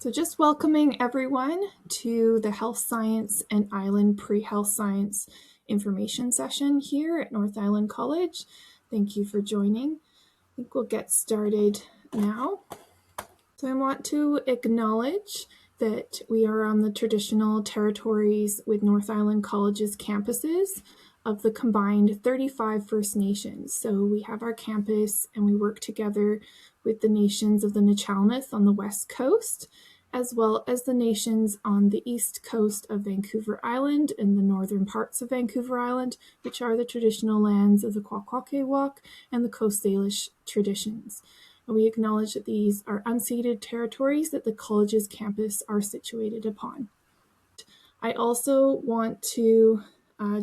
So just welcoming everyone to the Health Science and Island Pre-Health Science information session here at North Island College. Thank you for joining. I think we'll get started now. So I want to acknowledge that we are on the traditional territories with North Island College's campuses of the combined 35 First Nations. So we have our campus and we work together with the nations of the Nachalmouth on the west coast, as well as the nations on the east coast of Vancouver Island and the northern parts of Vancouver Island, which are the traditional lands of the Kwakwaka'wakw and the Coast Salish traditions. We acknowledge that these are unceded territories that the college's campus are situated upon. I also want to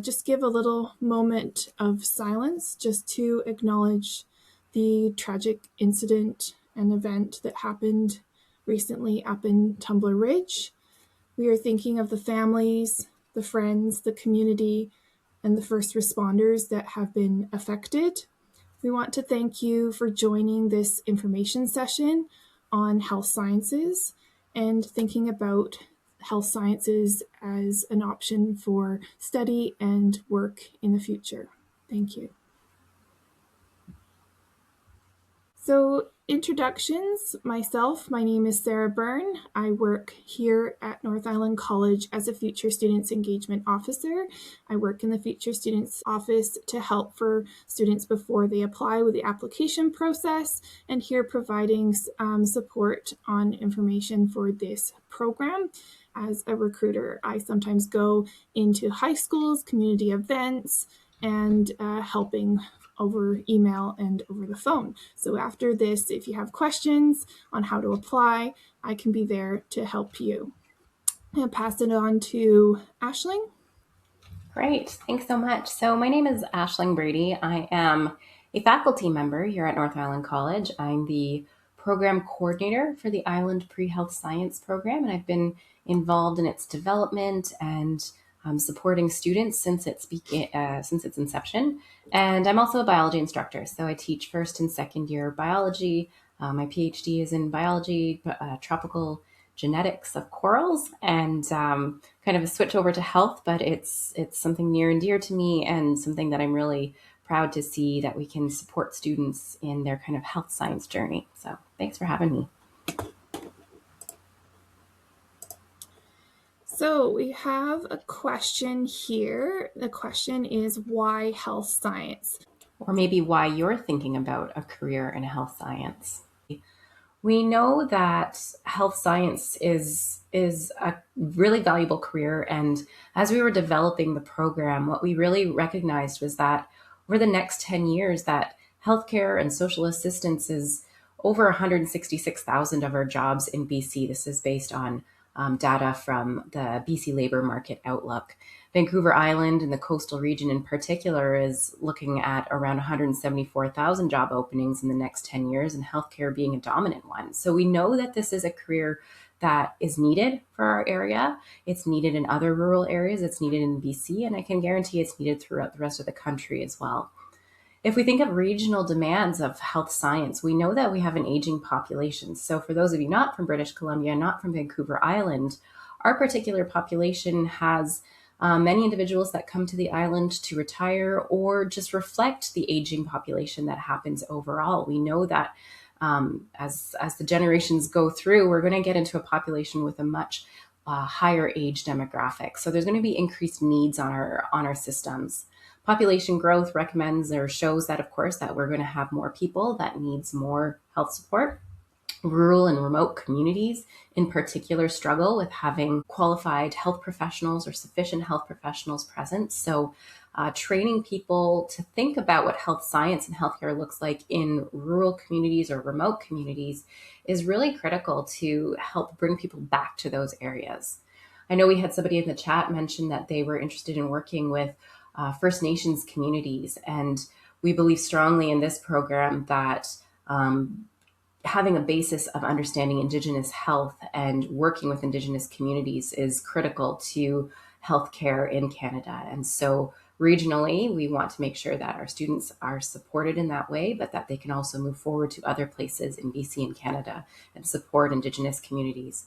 just give a little moment of silence just to acknowledge the tragic incident and event that happened recently up in Tumbler Ridge. We are thinking of the families, the friends, the community, and the first responders that have been affected. We want to thank you for joining this information session on health sciences and thinking about health sciences as an option for study and work in the future. Thank you. So, introductions. My name is Sarah Byrne. I work here at North Island College as a Future Students Engagement Officer. I work in the Future Students Office to help for students before they apply with the application process, and here providing support on information for this program. As a recruiter, I sometimes go into high schools, community events, and helping over email and over the phone. So after this, if you have questions on how to apply, I can be there to help you. I'll pass it on to Aisling. Great, thanks so much. So my name is Aisling Brady. I am a faculty member here at North Island College. I'm the program coordinator for the Island Pre-Health Science program, and I've been involved in its development and supporting students since its inception. And I'm also a biology instructor, so I teach first and second year biology. My PhD is in biology, tropical genetics of corals, and kind of a switch over to health, but it's something near and dear to me and something that I'm really proud to see that we can support students in their kind of health science journey. So thanks for having me. So we have a question here. The question is, why health science? Or maybe why you're thinking about a career in health science. We know that health science is a really valuable career. And as we were developing the program, what we really recognized was that over the next 10 years, that healthcare and social assistance is over 166,000 of our jobs in BC. This is based on data from the BC Labor Market Outlook. Vancouver Island and the coastal region in particular is looking at around 174,000 job openings in the next 10 years, and healthcare being a dominant one. So we know that this is a career that is needed for our area. It's needed in other rural areas. It's needed in BC, and I can guarantee it's needed throughout the rest of the country as well. If we think of regional demands of health science, we know that we have an aging population. So for those of you not from British Columbia, not from Vancouver Island, our particular population has many individuals that come to the island to retire or just reflect the aging population that happens overall. We know that as the generations go through, we're going to get into a population with a much higher age demographic. So there's going to be increased needs on our systems. Population growth recommends or shows that, of course, that we're going to have more people that needs more health support. Rural and remote communities in particular struggle with having qualified health professionals or sufficient health professionals present. So training people to think about what health science and healthcare looks like in rural communities or remote communities is really critical to help bring people back to those areas. I know we had somebody in the chat mention that they were interested in working with First Nations communities, and we believe strongly in this program that having a basis of understanding Indigenous health and working with Indigenous communities is critical to healthcare in Canada. And so Regionally, we want to make sure that our students are supported in that way, but that they can also move forward to other places in BC and Canada and support Indigenous communities.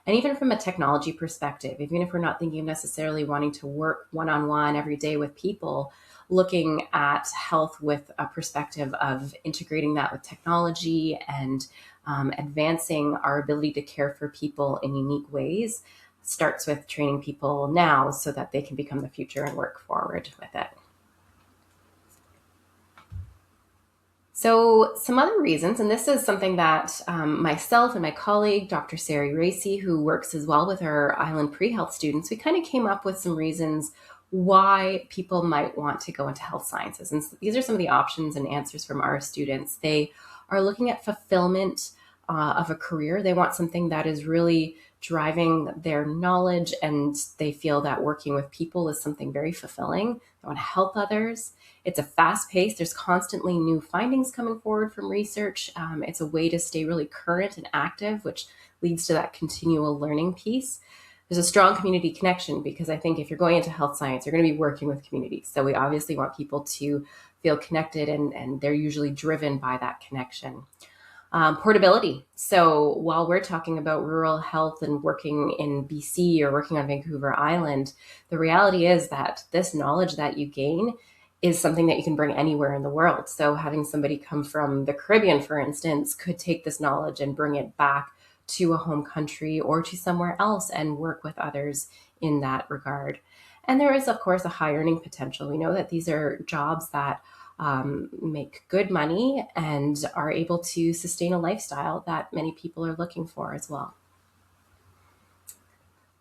And even from a technology perspective, even if we're not thinking of necessarily wanting to work one-on-one every day with people, looking at health with a perspective of integrating that with technology and advancing our ability to care for people in unique ways starts with training people now so that they can become the future and work forward with it. So some other reasons, and this is something that myself and my colleague, Dr. Sari Racy, who works as well with our Island Pre-Health students, we kind of came up with some reasons why people might want to go into health sciences. And so these are some of the options and answers from our students. They are looking at fulfillment of a career. They want something that is really driving their knowledge, and they feel that working with people is something very fulfilling. They want to help others. It's a fast pace. There's constantly new findings coming forward from research. It's a way to stay really current and active, which leads to that continual learning piece. There's a strong community connection because I think if you're going into health science, you're going to be working with communities. So we obviously want people to feel connected, and they're usually driven by that connection. Portability. So while we're talking about rural health and working in BC or working on Vancouver Island, the reality is that this knowledge that you gain is something that you can bring anywhere in the world. So having somebody come from the Caribbean, for instance, could take this knowledge and bring it back to a home country or to somewhere else and work with others in that regard. And there is, of course, a high earning potential. We know that these are jobs that make good money and are able to sustain a lifestyle that many people are looking for as well.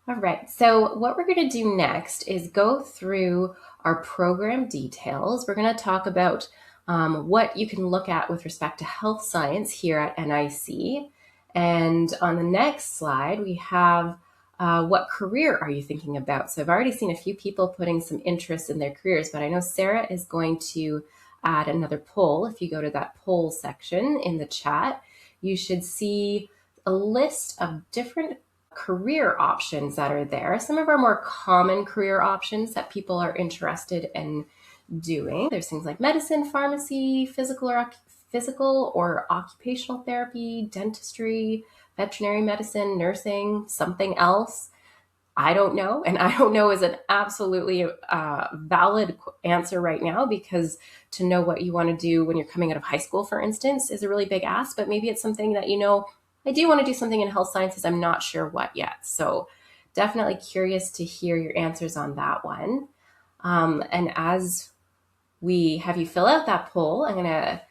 All right, so what we're going to do next is go through our program details. We're going to talk about what you can look at with respect to health science here at NIC. And on the next slide, we have what career are you thinking about? So I've already seen a few people putting some interest in their careers, but I know Sarah is going to add another poll. If you go to that poll section in the chat, you should see a list of different career options that are there. Some of our more common career options that people are interested in doing. There's things like medicine, pharmacy, physical or occupational therapy, dentistry, veterinary medicine, nursing, something else. I don't know. And I don't know is an absolutely valid answer right now, because to know what you want to do when you're coming out of high school, for instance, is a really big ask. But maybe it's something that, I do want to do something in health sciences. I'm not sure what yet. So definitely curious to hear your answers on that one. And as we have you fill out that poll, I'm going to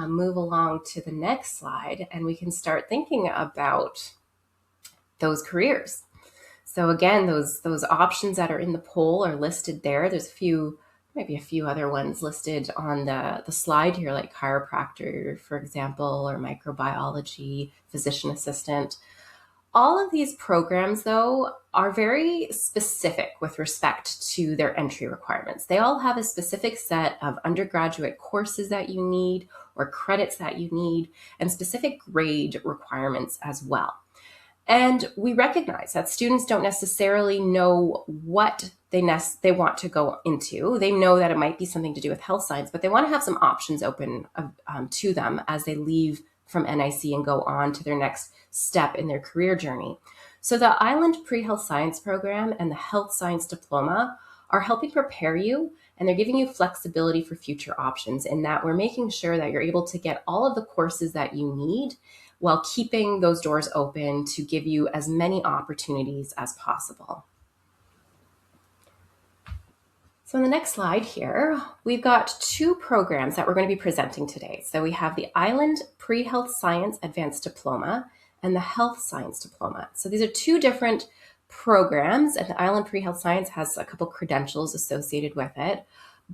move along to the next slide, and we can start thinking about those careers. So again, those options that are in the poll are listed there. There's maybe a few other ones listed on the slide here, like chiropractor, for example, or microbiology, physician assistant. All of these programs, though, are very specific with respect to their entry requirements. They all have a specific set of undergraduate courses that you need or credits that you need, and specific grade requirements as well. And we recognize that students don't necessarily know what they want to go into. They know that it might be something to do with health science, but they want to have some options open to them as they leave from NIC and go on to their next step in their career journey. So the Island Pre-Health Science Program and the Health Science Diploma are helping prepare you, and they're giving you flexibility for future options, in that we're making sure that you're able to get all of the courses that you need while keeping those doors open to give you as many opportunities as possible. So on the next slide here, we've got two programs that we're going to be presenting today. So we have the Island Pre-Health Science Advanced Diploma and the Health Science Diploma. So these are two different programs, and the Island Pre-Health Science has a couple credentials associated with it,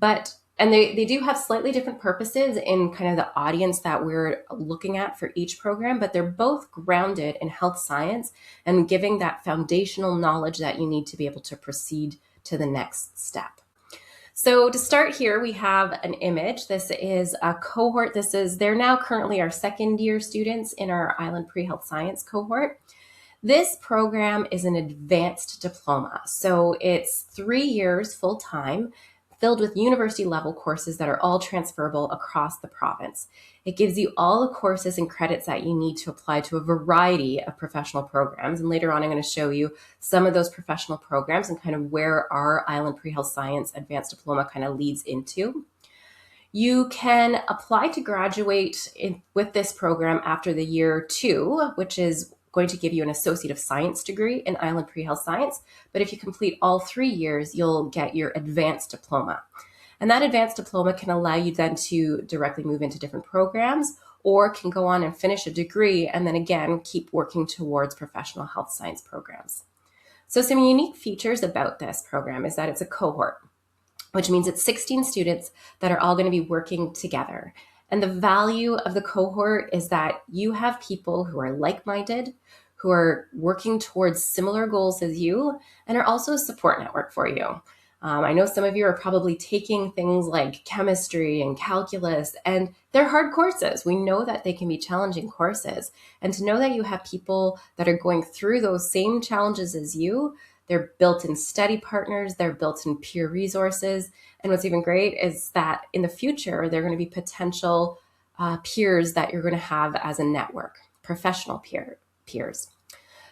and they do have slightly different purposes in kind of the audience that we're looking at for each program, but they're both grounded in health science and giving that foundational knowledge that you need to be able to proceed to the next step. So to start here, we have an image. This is a cohort. They're now currently our second year students in our Island Pre-Health Science cohort. This program is an advanced diploma. So it's 3 years full time, filled with university level courses that are all transferable across the province. It gives you all the courses and credits that you need to apply to a variety of professional programs. And later on, I'm going to show you some of those professional programs and kind of where our Island Pre-Health Science Advanced Diploma kind of leads into. You can apply to graduate with this program after the year 2, which is going to give you an Associate of Science degree in Island Pre-Health Science. But if you complete all 3 years, you'll get your Advanced Diploma. And that Advanced Diploma can allow you then to directly move into different programs, or can go on and finish a degree and then again keep working towards professional health science programs. So some unique features about this program is that it's a cohort, which means it's 16 students that are all going to be working together. And the value of the cohort is that you have people who are like-minded, who are working towards similar goals as you, and are also a support network for you. I know some of you are probably taking things like chemistry and calculus, and they're hard courses. We know that they can be challenging courses. And to know that you have people that are going through those same challenges as you, they're built-in study partners, they're built-in peer resources. And what's even great is that in the future, they're going to be potential peers that you're going to have as a network, professional peers.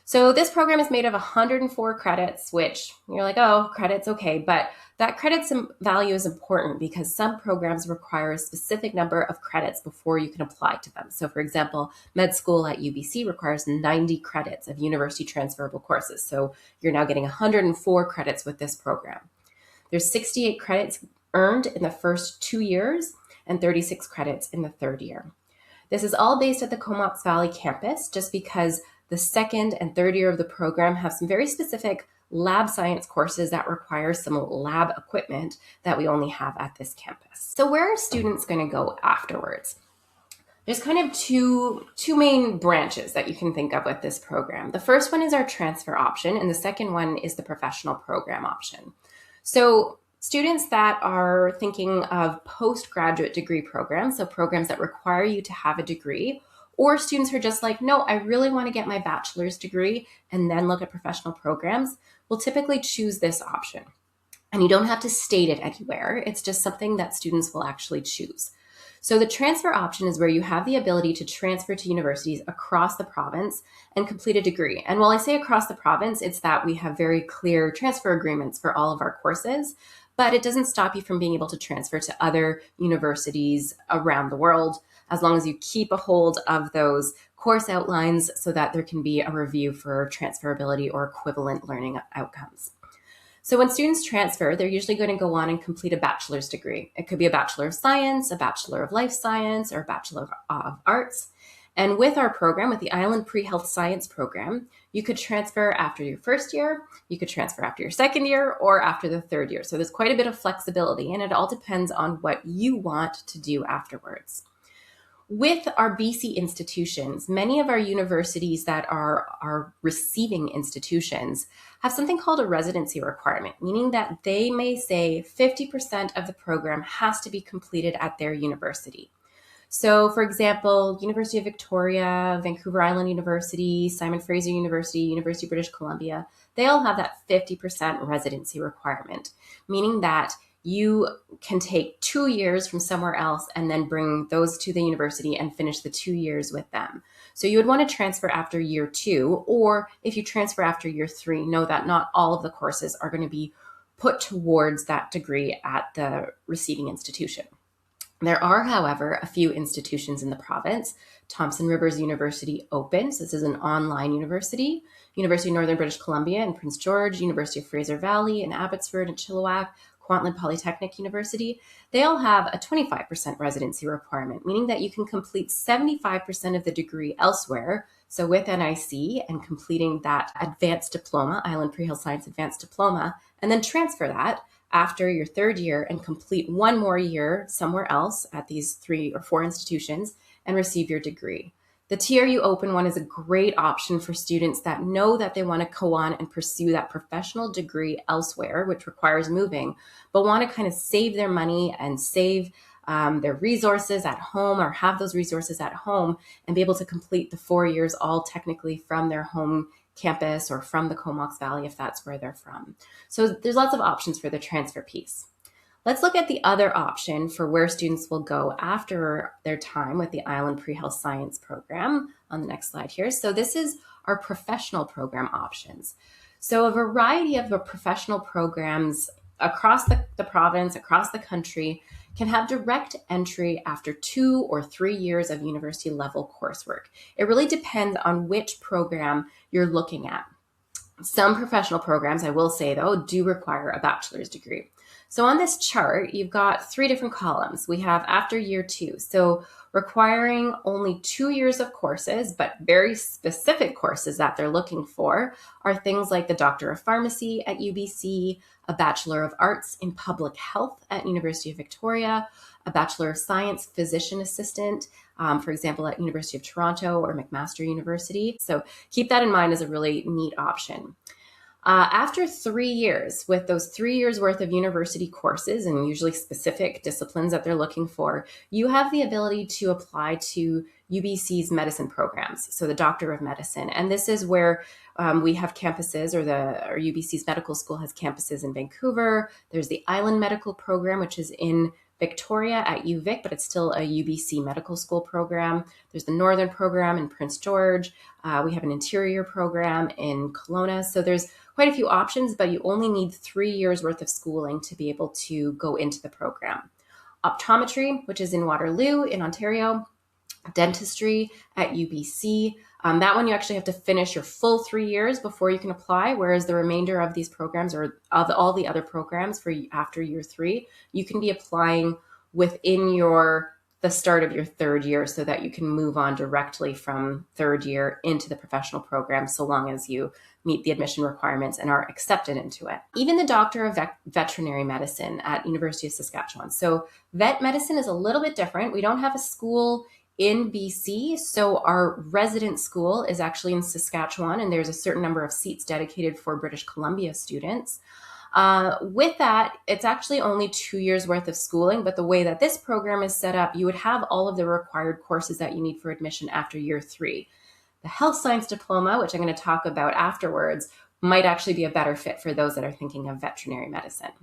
So this program is made of 104 credits, which you're like, oh, credits, okay. But that credits value is important because some programs require a specific number of credits before you can apply to them. So for example, med school at UBC requires 90 credits of university transferable courses. So you're now getting 104 credits with this program. There's 68 credits earned in the first 2 years and 36 credits in the third year. This is all based at the Comox Valley campus just because the second and third year of the program have some very specific lab science courses that require some lab equipment that we only have at this campus. So where are students going to go afterwards? There's kind of two main branches that you can think of with this program. The first one is our transfer option, and the second one is the professional program option. So students that are thinking of postgraduate degree programs, so programs that require you to have a degree, or students who are just like, no, I really want to get my bachelor's degree and then look at professional programs, will typically choose this option. And you don't have to state it anywhere. It's just something that students will actually choose. So the transfer option is where you have the ability to transfer to universities across the province and complete a degree. And while I say across the province, it's that we have very clear transfer agreements for all of our courses, but it doesn't stop you from being able to transfer to other universities around the world, as long as you keep a hold of those course outlines so that there can be a review for transferability or equivalent learning outcomes. So when students transfer, they're usually going to go on and complete a bachelor's degree. It could be a Bachelor of Science, a Bachelor of Life Science, or a Bachelor of Arts. And with our program, with the Island Pre-Health Science program, you could transfer after your first year, you could transfer after your second year, or after the third year. So there's quite a bit of flexibility, and it all depends on what you want to do afterwards. With our BC institutions, many of our universities that are receiving institutions have something called a residency requirement, meaning that they may say 50% of the program has to be completed at their university. So for example, University of Victoria, Vancouver Island University, Simon Fraser University, University of British Columbia, they all have that 50% residency requirement, meaning that you can take 2 years from somewhere else and then bring those to the university and finish the 2 years with them. So you would want to transfer after year 2, or if you transfer after year 3, know that not all of the courses are going to be put towards that degree at the receiving institution. There are, however, a few institutions in the province. Thompson Rivers University opens. This is an online university. University of Northern British Columbia in Prince George, University of Fraser Valley in Abbotsford and Chilliwack, Kwantlen Polytechnic University, they all have a 25% residency requirement, meaning that you can complete 75% of the degree elsewhere. So with NIC and completing that advanced diploma, Island Pre-Health Science Advanced Diploma, and then transfer that after your third year and complete one more year somewhere else at these 3 or 4 institutions and receive your degree. The TRU Open one is a great option for students that know that they want to go on and pursue that professional degree elsewhere, which requires moving, but want to kind of save their money and save their resources at home, or have those resources at home and be able to complete the 4 years all technically from their home campus or from the Comox Valley if that's where they're from. So there's lots of options for the transfer piece. Let's look at the other option for where students will go after their time with the Island Pre-Health Science program on the next slide here. So this is our professional program options. So a variety of professional programs across the province, across the country, can have direct entry after 2 or 3 years of university level coursework. It really depends on which program you're looking at. Some professional programs, I will say though, do require a bachelor's degree. So on this chart, you've got 3 different columns. We have after year 2. So requiring only 2 years of courses, but very specific courses that they're looking for are things like the Doctor of Pharmacy at UBC, a Bachelor of Arts in Public Health at University of Victoria, a Bachelor of Science Physician Assistant, for example, at University of Toronto or McMaster University. So keep that in mind as a really neat option. After 3 years, with those 3 years worth of university courses and usually specific disciplines that they're looking for, you have the ability to apply to UBC's medicine programs, so the Doctor of Medicine. And this is where we have campuses, or UBC's medical school has campuses in Vancouver. There's the Island Medical Program, which is in Victoria at UVic, but it's still a UBC medical school program. There's the Northern program in Prince George. We have an interior program in Kelowna. So there's quite a few options, but you only need 3 years worth of schooling to be able to go into the program. Optometry, which is in Waterloo in Ontario. Dentistry at UBC. That one you actually have to finish your full 3 years before you can apply, whereas the remainder of these programs, or of all the other programs for after year 3, you can be applying within the start of your 3rd year so that you can move on directly from 3rd year into the professional program so long as you meet the admission requirements and are accepted into it. Even the Doctor of Veterinary Medicine at University of Saskatchewan. So vet medicine is a little bit different. We don't have a school in BC, so our resident school is actually in Saskatchewan, and there's a certain number of seats dedicated for British Columbia students. With that, it's actually only 2 years worth of schooling, but the way that this program is set up, you would have all of the required courses that you need for admission after year 3. The Health Science Diploma, which I'm going to talk about afterwards, might actually be a better fit for those that are thinking of veterinary medicine.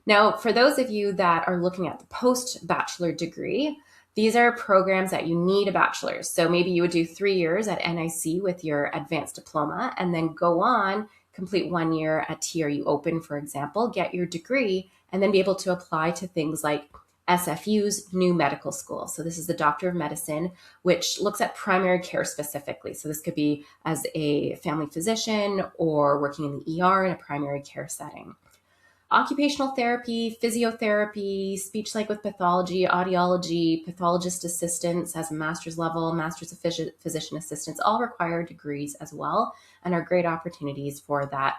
Now, for those of you that are looking at the post-bachelor degree, these are programs that you need a bachelor's. So maybe you would do 3 years at NIC with your advanced diploma and then go on, complete 1 year at TRU Open, for example, get your degree, and then be able to apply to things like SFU's new medical school. So this is the Doctor of Medicine, which looks at primary care specifically. So this could be as a family physician or working in the ER in a primary care setting. Occupational therapy, physiotherapy, speech language pathology, audiology, pathologist assistants as a master's level, master's of physician assistants, all require degrees as well and are great opportunities for that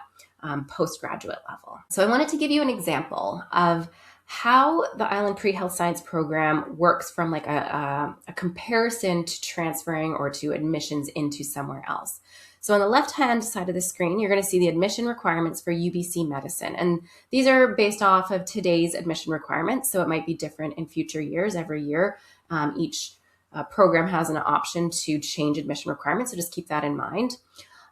postgraduate level. So I wanted to give you an example of how the Island Pre-Health Science program works from like a comparison to transferring or to admissions into somewhere else. So on the left-hand side of the screen, you're going to see the admission requirements for UBC Medicine. And these are based off of today's admission requirements, so it might be different in future years. Every year, each program has an option to change admission requirements, so just keep that in mind.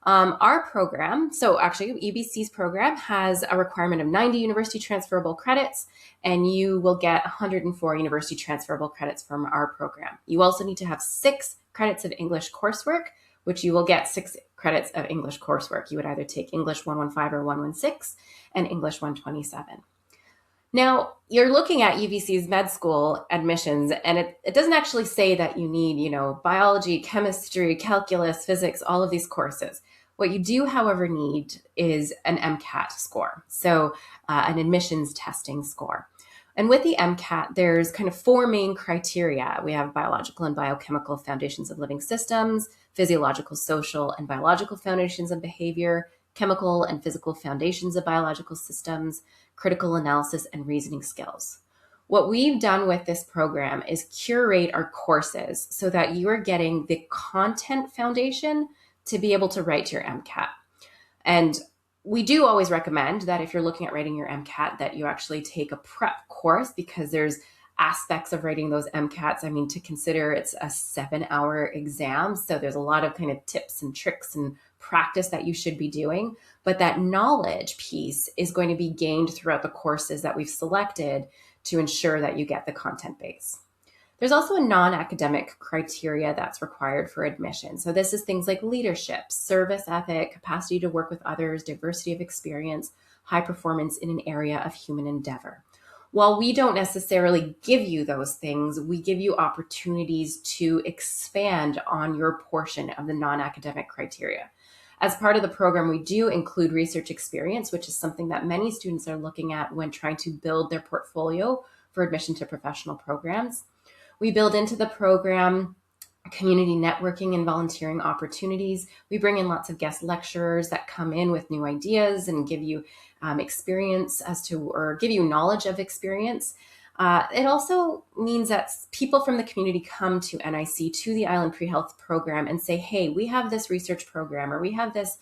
Our program, so actually UBC's program has a requirement of 90 university transferable credits, and you will get 104 university transferable credits from our program. You also need to have 6 credits of English coursework, which you will get 6 credits of English coursework. You would either take English 115 or 116 and English 127. Now, you're looking at UBC's med school admissions, and it doesn't actually say that you need, biology, chemistry, calculus, physics, all of these courses. What you do, however, need is an MCAT score, so an admissions testing score. And with the MCAT, there's kind of 4 main criteria. We have biological and biochemical foundations of living systems, physiological, social, and biological foundations of behavior, chemical and physical foundations of biological systems, critical analysis, and reasoning skills. What we've done with this program is curate our courses so that you are getting the content foundation to be able to write your MCAT. And we do always recommend that if you're looking at writing your MCAT, that you actually take a prep course, because there's aspects of writing those MCATs. I mean, to consider, it's a 7-hour exam. So there's a lot of kind of tips and tricks and practice that you should be doing, but that knowledge piece is going to be gained throughout the courses that we've selected to ensure that you get the content base. There's also a non-academic criteria that's required for admission. So this is things like leadership, service ethic, capacity to work with others, diversity of experience, high performance in an area of human endeavor. While we don't necessarily give you those things, we give you opportunities to expand on your portion of the non-academic criteria. As part of the program, we do include research experience, which is something that many students are looking at when trying to build their portfolio for admission to professional programs. We build into the program community networking and volunteering opportunities. We bring in lots of guest lecturers that come in with new ideas and give you experience or give you knowledge of experience. It also means that people from the community come to NIC, to the Island Pre-Health program, and say, hey, we have this research program, or we have this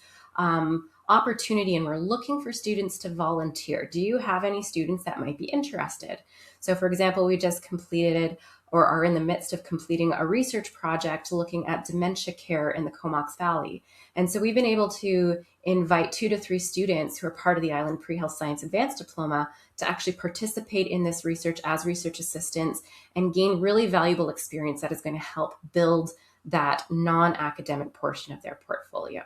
opportunity, and we're looking for students to volunteer. Do you have any students that might be interested? So for example, we just completed or are in the midst of completing a research project looking at dementia care in the Comox Valley. And so we've been able to invite 2 to 3 students who are part of the Island Pre-Health Science Advanced Diploma to actually participate in this research as research assistants and gain really valuable experience that is going to help build that non-academic portion of their portfolio.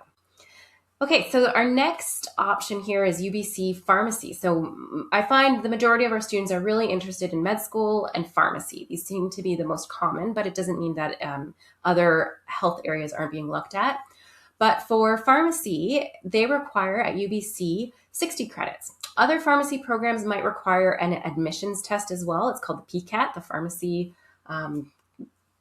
Okay, so our next option here is UBC pharmacy. So I find the majority of our students are really interested in med school and pharmacy. These seem to be the most common, but it doesn't mean that other health areas aren't being looked at. But for pharmacy, they require at UBC 60 credits. Other pharmacy programs might require an admissions test as well. It's called the PCAT, the Pharmacy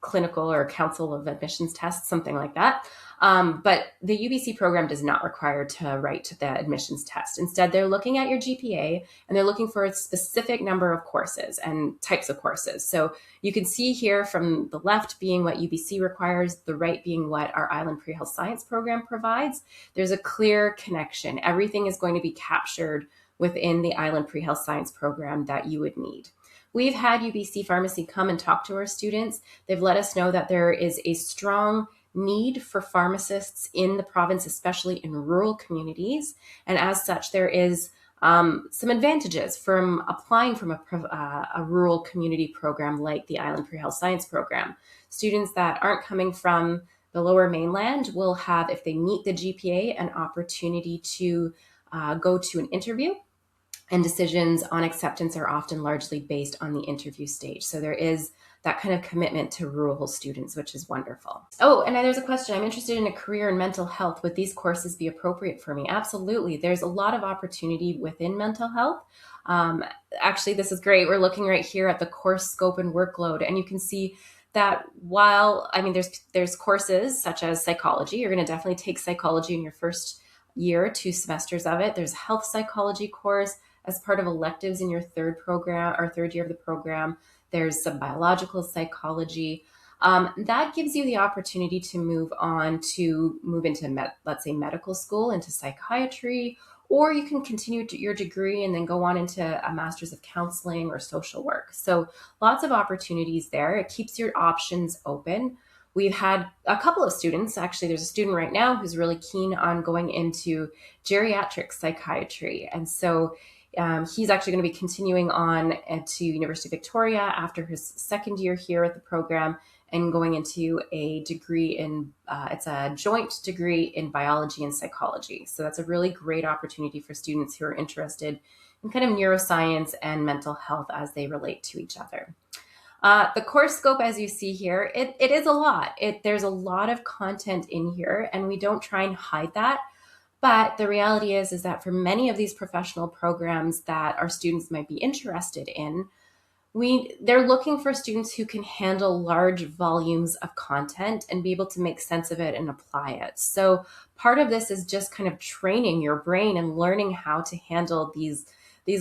Clinical or Council of Admissions Test, something like that. But the UBC program does not require to write the admissions test. Instead, they're looking at your GPA and they're looking for a specific number of courses and types of courses. So you can see here from the left being what UBC requires, the right being what our Island Pre-Health Science program provides. There's a clear connection. Everything is going to be captured within the Island Pre-Health Science program that you would need. We've had UBC Pharmacy come and talk to our students. They've let us know that there is a strong need for pharmacists in the province, especially in rural communities. And as such, there is some advantages from applying from a rural community program like the Island Pre-Health Science program. Students that aren't coming from the Lower Mainland will have, if they meet the GPA, an opportunity to go to an interview. And decisions on acceptance are often largely based on the interview stage. So there is that kind of commitment to rural students, which is wonderful. Oh, and there's a question. I'm interested in a career in mental health. Would these courses be appropriate for me? Absolutely. There's a lot of opportunity within mental health. Actually, this is great. We're looking right here at the course scope and workload, and you can see that while, there's courses such as psychology. You're going to definitely take psychology in your first year, 2 semesters of it. There's a health psychology course as part of electives in your third year of the program. There's some biological psychology. That gives you the opportunity to move into, let's say, medical school, into psychiatry, or you can continue your degree and then go on into a master's of counseling or social work. So lots of opportunities there. It keeps your options open. We've had a couple of students, actually there's a student right now who's really keen on going into geriatric psychiatry. And so he's actually going to be continuing on to University of Victoria after his second year here at the program and going into a degree in, it's a joint degree in biology and psychology. So that's a really great opportunity for students who are interested in kind of neuroscience and mental health as they relate to each other. The course scope, as you see here, it is a lot. There's a lot of content in here, and we don't try and hide that. But the reality is that for many of these professional programs that our students might be interested in, they're looking for students who can handle large volumes of content and be able to make sense of it and apply it. So part of this is just kind of training your brain and learning how to handle these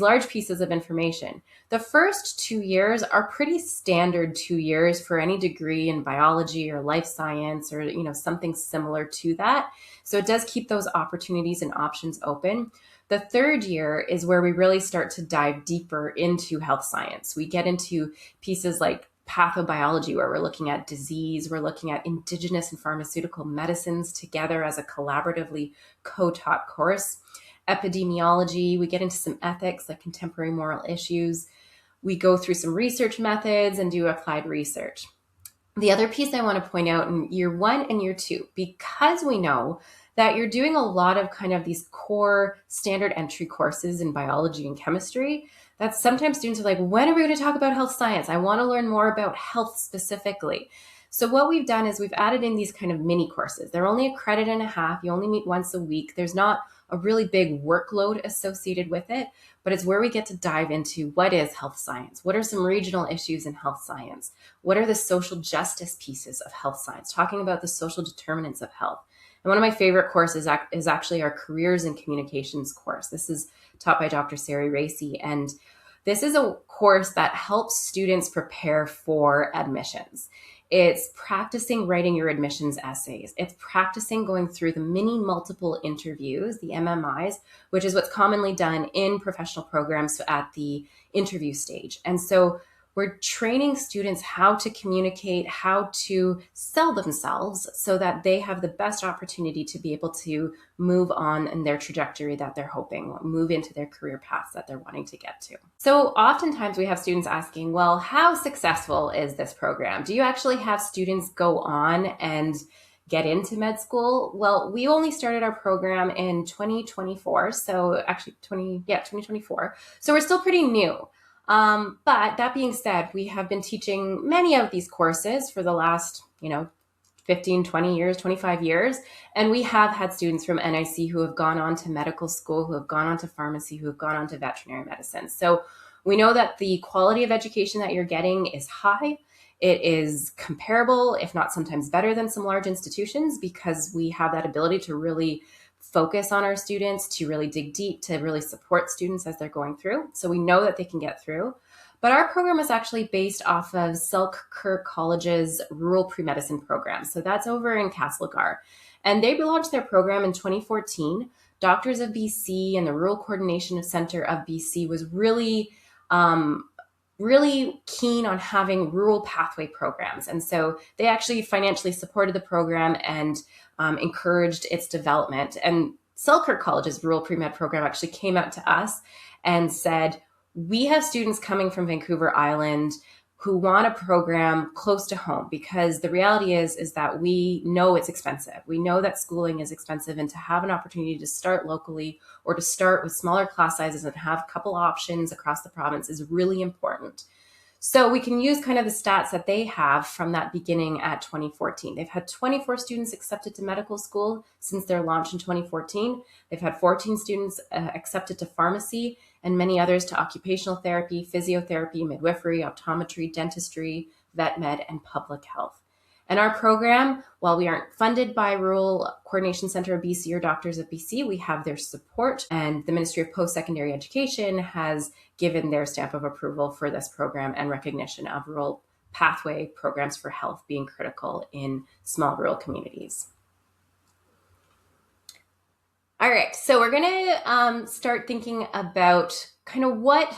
large pieces of information. The first 2 years are pretty standard 2 years for any degree in biology or life science or something similar to that. So it does keep those opportunities and options open. The third year is where we really start to dive deeper into health science. We get into pieces like pathobiology, where we're looking at disease, we're looking at indigenous and pharmaceutical medicines together as a collaboratively co-taught course. Epidemiology, we get into some ethics like contemporary moral issues. We go through some research methods and do applied research. The other piece I want to point out in year 1 and year 2, because we know that you're doing a lot of kind of these core standard entry courses in biology and chemistry, that sometimes students are like, when are we going to talk about health science? I want to learn more about health specifically. So what we've done is we've added in these kind of mini courses. They're only a credit and a half. You only meet once a week. There's not a really big workload associated with it, but it's where we get to dive into what is health science? What are some regional issues in health science? What are the social justice pieces of health science? Talking about the social determinants of health. And one of my favorite courses is actually our Careers in Communications course. This is taught by Dr. Sari Racy, and this is a course that helps students prepare for admissions. It's practicing writing your admissions essays. It's practicing going through the mini multiple interviews, the MMIs, which is what's commonly done in professional programs at the interview stage. And so we're training students how to communicate, how to sell themselves so that they have the best opportunity to be able to move on in their trajectory that they're hoping, move into their career paths that they're wanting to get to. So oftentimes we have students asking, well, how successful is this program? Do you actually have students go on and get into med school? Well, we only started our program in 2024. So actually 2024. So we're still pretty new. But that being said, we have been teaching many of these courses for the last, 15, 20 years, 25 years. And we have had students from NIC who have gone on to medical school, who have gone on to pharmacy, who have gone on to veterinary medicine. So we know that the quality of education that you're getting is high. It is comparable, if not sometimes better than some large institutions, because we have that ability to really focus on our students, to really dig deep, to really support students as they're going through. So we know that they can get through. But our program is actually based off of Selkirk College's rural pre-medicine program. So that's over in Castlegar. And they launched their program in 2014. Doctors of BC and the Rural Coordination Center of BC was really keen on having rural pathway programs. And so they actually financially supported the program and encouraged its development. And Selkirk College's rural pre-med program actually came out to us and said, we have students coming from Vancouver Island who want a program close to home, because the reality is that we know it's expensive. We know that schooling is expensive, and to have an opportunity to start locally or to start with smaller class sizes and have a couple options across the province is really important. So we can use kind of the stats that they have from that beginning at 2014. They've had 24 students accepted to medical school since their launch in 2014. They've had 14 students accepted to pharmacy, and many others to occupational therapy, physiotherapy, midwifery, optometry, dentistry, vet med, and public health. And our program, while we aren't funded by Rural Coordination Center of BC or Doctors of BC, we have their support, and the Ministry of Post-Secondary Education has given their stamp of approval for this program and recognition of rural pathway programs for health being critical in small rural communities. All right, so we're going to start thinking about kind of what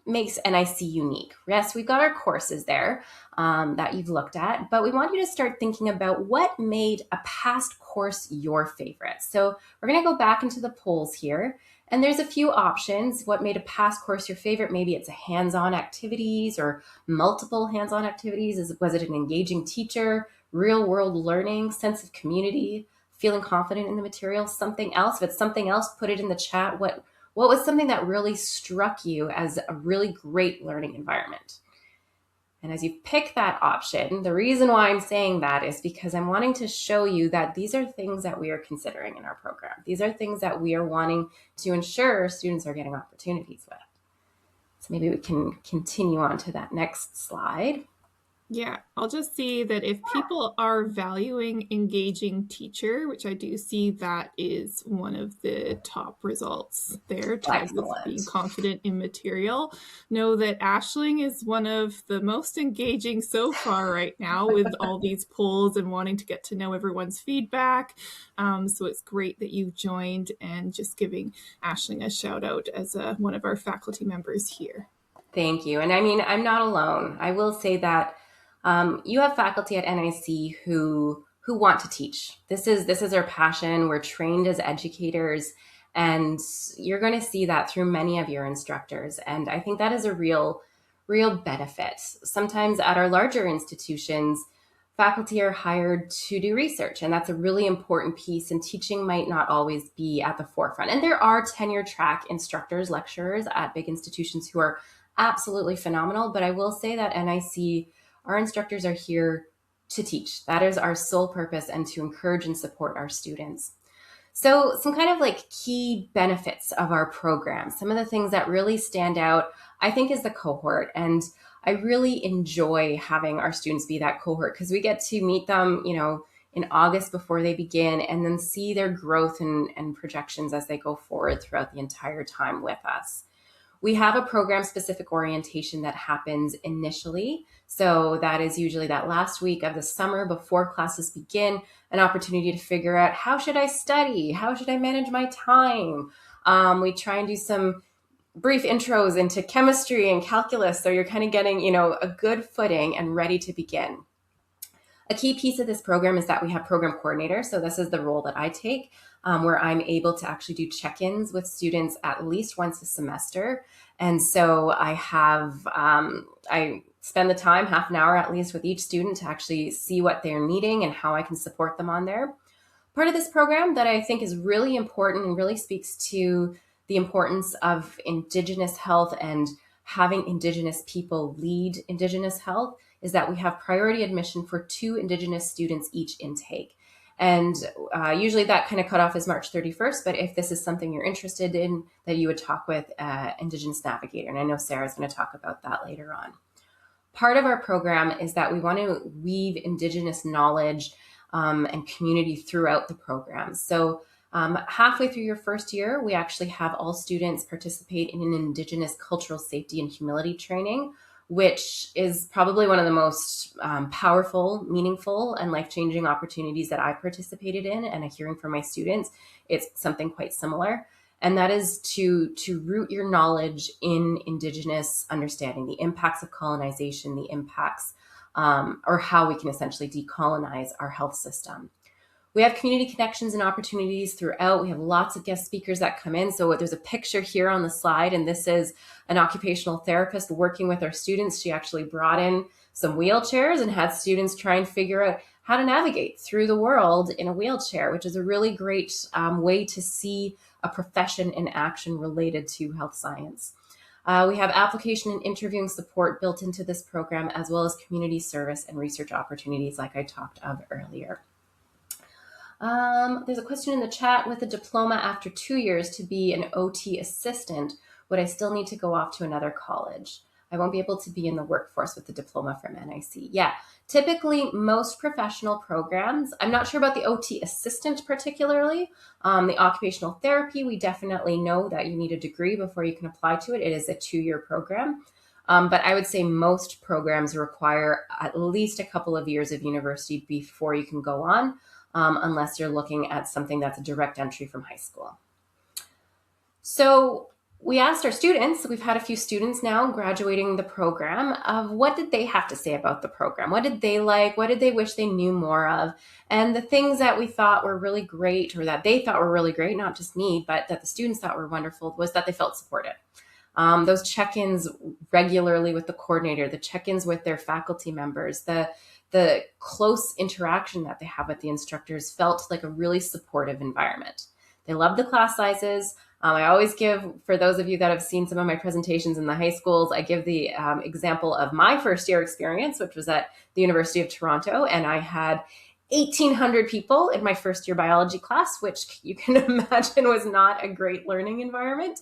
makes NIC unique. Yes, we've got our courses there that you've looked at, but we want you to start thinking about what made a past course your favorite. So we're going to go back into the polls here, and there's a few options. What made a past course your favorite? Maybe it's a hands-on activities or multiple hands-on activities. Was it an engaging teacher, real-world learning, sense of community, feeling confident in the material, something else? If it's something else, put it in the chat. What was something that really struck you as a really great learning environment? And as you pick that option, the reason why I'm saying that is because I'm wanting to show you that these are things that we are considering in our program. These are things that we are wanting to ensure students are getting opportunities with. So maybe we can continue on to that next slide. Yeah, I'll just see that if people are valuing engaging teacher, which I do see that is one of the top results there, tied with being confident in material, know that Aisling is one of the most engaging so far right now with all these polls and wanting to get to know everyone's feedback. So it's great that you've joined, and just giving Aisling a shout out as one of our faculty members here. Thank you. And I mean, I'm not alone. I will say that you have faculty at NIC who want to teach. This is our passion. We're trained as educators, and you're going to see that through many of your instructors. And I think that is a real benefit. Sometimes at our larger institutions, faculty are hired to do research, and that's a really important piece. And teaching might not always be at the forefront. And there are tenure track instructors, lecturers at big institutions who are absolutely phenomenal. But I will say that NIC, our instructors are here to teach. That is our sole purpose, and to encourage and support our students. So some kind of like key benefits of our program, some of the things that really stand out, I think, is the cohort. And I really enjoy having our students be that cohort because we get to meet them, in August before they begin, and then see their growth and projections as they go forward throughout the entire time with us. We have a program specific orientation that happens initially. So that is usually that last week of the summer before classes begin, an opportunity to figure out, how should I study? How should I manage my time? We try and do some brief intros into chemistry and calculus. So you're kind of getting, a good footing and ready to begin. A key piece of this program is that we have program coordinators. So this is the role that I take, where I'm able to actually do check-ins with students at least once a semester. And so I spend the time, half an hour at least, with each student to actually see what they're needing and how I can support them on there. Part of this program that I think is really important and really speaks to the importance of Indigenous health and having Indigenous people lead Indigenous health is that we have priority admission for 2 Indigenous students each intake. And usually that kind of cutoff is March 31st, but if this is something you're interested in, that you would talk with Indigenous Navigator. And I know Sarah's going to talk about that later on. Part of our program is that we want to weave Indigenous knowledge and community throughout the program. So halfway through your first year, we actually have all students participate in an Indigenous cultural safety and humility training, which is probably one of the most powerful, meaningful, and life-changing opportunities that I participated in. And hearing from my students, it's something quite similar. And that is to root your knowledge in Indigenous understanding, the impacts of colonization, the impacts, or how we can essentially decolonize our health system. We have community connections and opportunities throughout. We have lots of guest speakers that come in. So there's a picture here on the slide, and this is an occupational therapist working with our students. She actually brought in some wheelchairs and had students try and figure out how to navigate through the world in a wheelchair, which is a really great way to see a profession in action related to health science. We have application and interviewing support built into this program, as well as community service and research opportunities like I talked of earlier. There's a question in the chat: with a diploma after 2 years to be an OT assistant, would I still need to go off to another college? I won't be able to be in the workforce with the diploma from NIC. Yeah, typically most professional programs, I'm not sure about the OT assistant particularly. The occupational therapy, we definitely know that you need a degree before you can apply to it. It is a 2-year program. But I would say most programs require at least a couple of years of university before you can go on. Unless you're looking at something that's a direct entry from high school. So we asked our students, we've had a few students now graduating the program, of what did they have to say about the program? What did they like? What did they wish they knew more of? And the things that we thought were really great, or that they thought were really great, not just me, but that the students thought were wonderful, was that they felt supported. Those check-ins regularly with the coordinator, the check-ins with their faculty members, the close interaction that they have with the instructors felt like a really supportive environment. They love the class sizes. I always give, for those of you that have seen some of my presentations in the high schools, I give the example of my first year experience, which was at the University of Toronto, and I had 1,800 people in my first year biology class, which you can imagine was not a great learning environment.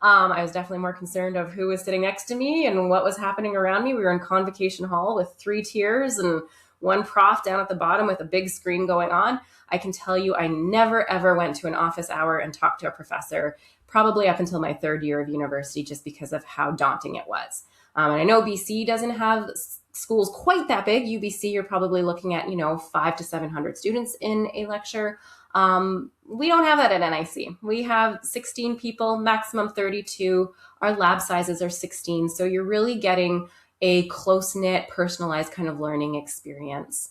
I was definitely more concerned of who was sitting next to me and what was happening around me. We were in convocation hall with 3 tiers and one prof down at the bottom with a big screen going on. I can tell you I never, ever went to an office hour and talked to a professor, probably up until my 3rd year of university, just because of how daunting it was. And I know BC doesn't have schools quite that big. UBC, you're probably looking at, 500 to 700 students in a lecture. We don't have that at NIC. We have 16 people, maximum 32. Our lab sizes are 16. So you're really getting a close-knit, personalized kind of learning experience.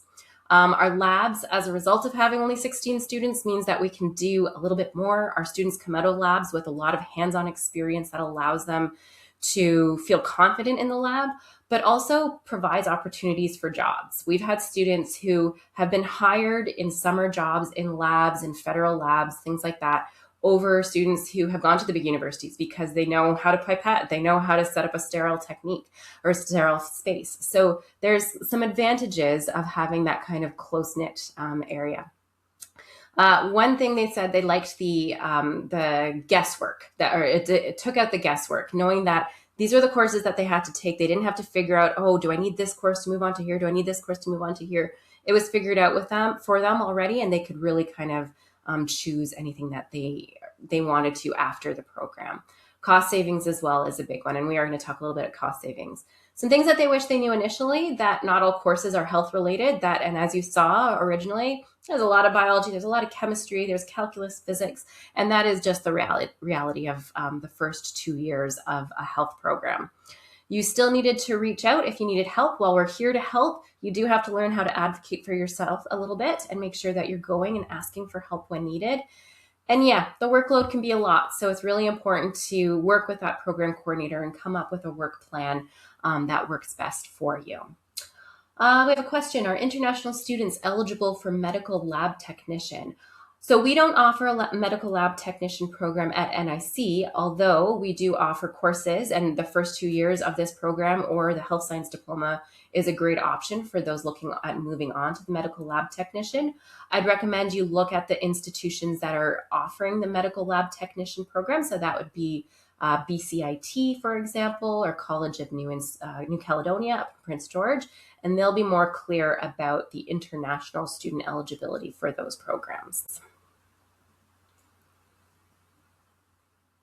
Our labs, as a result of having only 16 students, means that we can do a little bit more. Our students come out of labs with a lot of hands-on experience that allows them to feel confident in the lab, but also provides opportunities for jobs. We've had students who have been hired in summer jobs in labs, in federal labs, things like that, over students who have gone to the big universities because they know how to pipette, they know how to set up a sterile technique or a sterile space. So there's some advantages of having that kind of close-knit area. One thing they said, they liked the guesswork, that, or it took out the guesswork, knowing that these are the courses that they had to take. They didn't have to figure out, oh, do I need this course to move on to here? Do I need this course to move on to here? It was figured out with them for them already, and they could really kind of choose anything that they wanted to after the program. Cost savings as well is a big one, and we are going to talk a little bit about cost savings. Some things that they wish they knew initially, that not all courses are health related, that, and as you saw originally, there's a lot of biology, there's a lot of chemistry, there's calculus, physics, and that is just the reality of the first 2 years of a health program. You still needed to reach out if you needed help. While we're here to help, you do have to learn how to advocate for yourself a little bit and make sure that you're going and asking for help when needed. And yeah, the workload can be a lot. So it's really important to work with that program coordinator and come up with a work plan that works best for you. We have a question. Are international students eligible for medical lab technician? So we don't offer a medical lab technician program at NIC, although we do offer courses, and the first 2 years of this program or the Health Science Diploma is a great option for those looking at moving on to the medical lab technician. I'd recommend you look at the institutions that are offering the medical lab technician program. So that would be BCIT, for example, or College of New Caledonia up in Prince George, and they'll be more clear about the international student eligibility for those programs.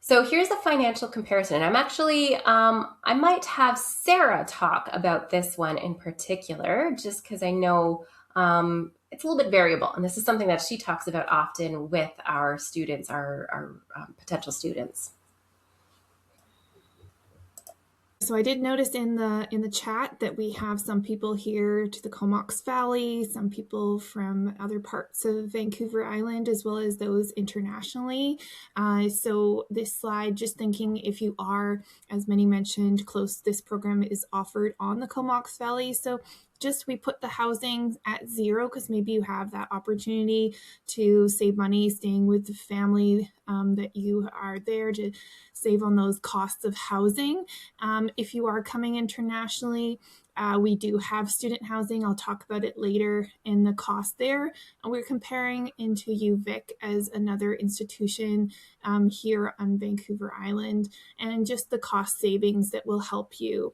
So here's a financial comparison. I'm actually, I might have Sarah talk about this one in particular, just because I know it's a little bit variable. And this is something that she talks about often with our students, our potential students. So I did notice in the chat that we have some people here to the Comox Valley, some people from other parts of Vancouver Island, as well as those internationally. So this slide, just thinking if you are, as many mentioned, close, this program is offered on the Comox Valley. So just we put the housing at zero because maybe you have that opportunity to save money staying with the family that you are there to save on those costs of housing. If you are coming internationally, we do have student housing. I'll talk about it later in the cost there. And we're comparing into UVic as another institution here on Vancouver Island, and just the cost savings that will help you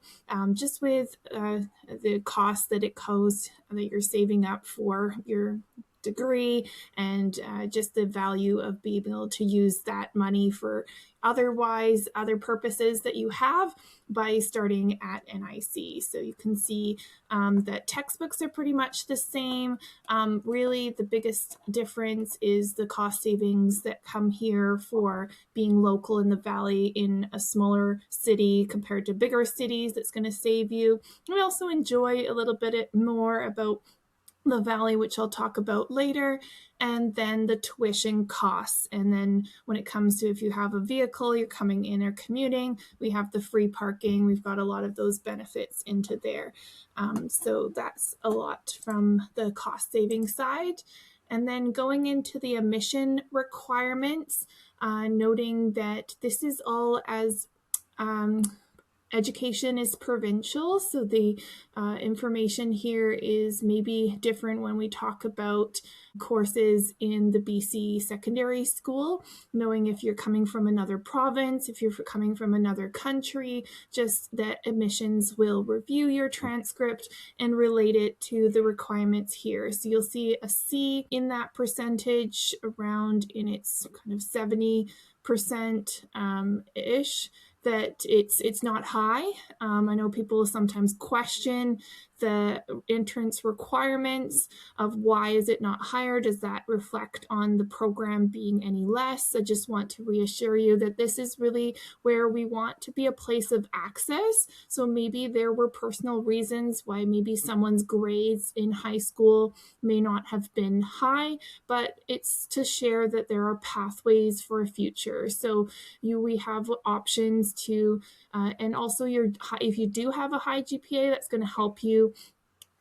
just with the cost that it goes that you're saving up for your degree, and just the value of being able to use that money for other purposes that you have by starting at NIC. So you can see that textbooks are pretty much the same. Really, the biggest difference is the cost savings that come here for being local in the valley in a smaller city compared to bigger cities. That's going to save you. We also enjoy a little bit more about the valley, which I'll talk about later, and then the tuition costs. And then when it comes to if you have a vehicle, you're coming in or commuting, we have the free parking. We've got a lot of those benefits into there. So that's a lot from the cost saving side. And then going into the admission requirements, noting that this is all as education is provincial, so the information here is maybe different when we talk about courses in the BC secondary school, knowing if you're coming from another province, if you're coming from another country, just that admissions will review your transcript and relate it to the requirements here. So you'll see a C in that percentage around in its kind of 70% ish, that it's not high. I know people sometimes question the entrance requirements of why is it not higher? Does that reflect on the program being any less? I just want to reassure you that this is really where we want to be a place of access. So maybe there were personal reasons why maybe someone's grades in high school may not have been high, but it's to share that there are pathways for a future. So we have options to, and also if you do have a high GPA, that's going to help you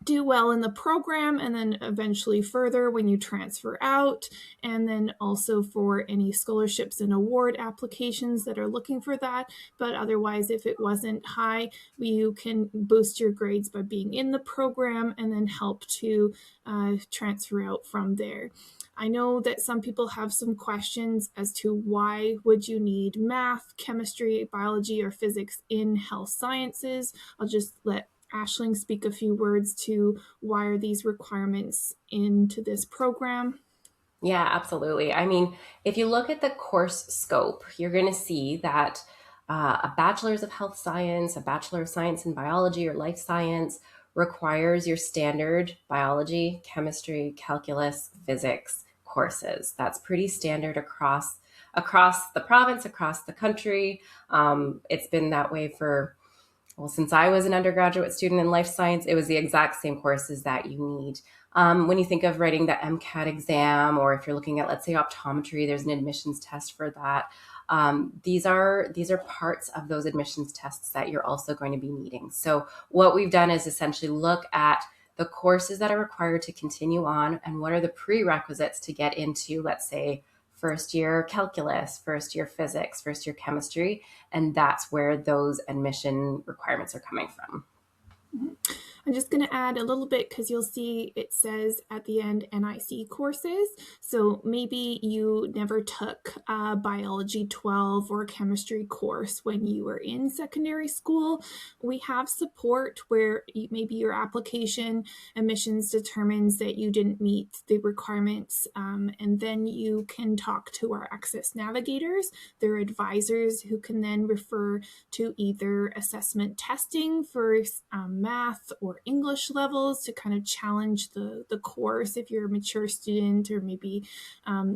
do well in the program and then eventually further when you transfer out, and then also for any scholarships and award applications that are looking for that. But otherwise, if it wasn't high, you can boost your grades by being in the program and then help to transfer out from there. I know that some people have some questions as to why would you need math, chemistry, biology, or physics in health sciences. I'll just let Aisling speak a few words to why are these requirements into this program. Yeah, absolutely. I mean, if you look at the course scope, you're going to see that a bachelor's of health science, a bachelor of science in biology or life science requires your standard biology, chemistry, calculus, physics courses. That's pretty standard across the province, across the country. It's been that way for well, since I was an undergraduate student in life science, it was the exact same courses that you need. When you think of writing the MCAT exam, or if you're looking at, let's say, optometry, there's an admissions test for that. These are parts of those admissions tests that you're also going to be needing. So what we've done is essentially look at the courses that are required to continue on and what are the prerequisites to get into, let's say, first year calculus, first year physics, first year chemistry, and that's where those admission requirements are coming from. I'm just going to add a little bit because you'll see it says at the end NIC courses. So maybe you never took a biology 12 or a chemistry course when you were in secondary school. We have support where maybe your application admissions determines that you didn't meet the requirements, and then you can talk to our access navigators. They're advisors who can then refer to either assessment testing for math or English levels to kind of challenge the course if you're a mature student or maybe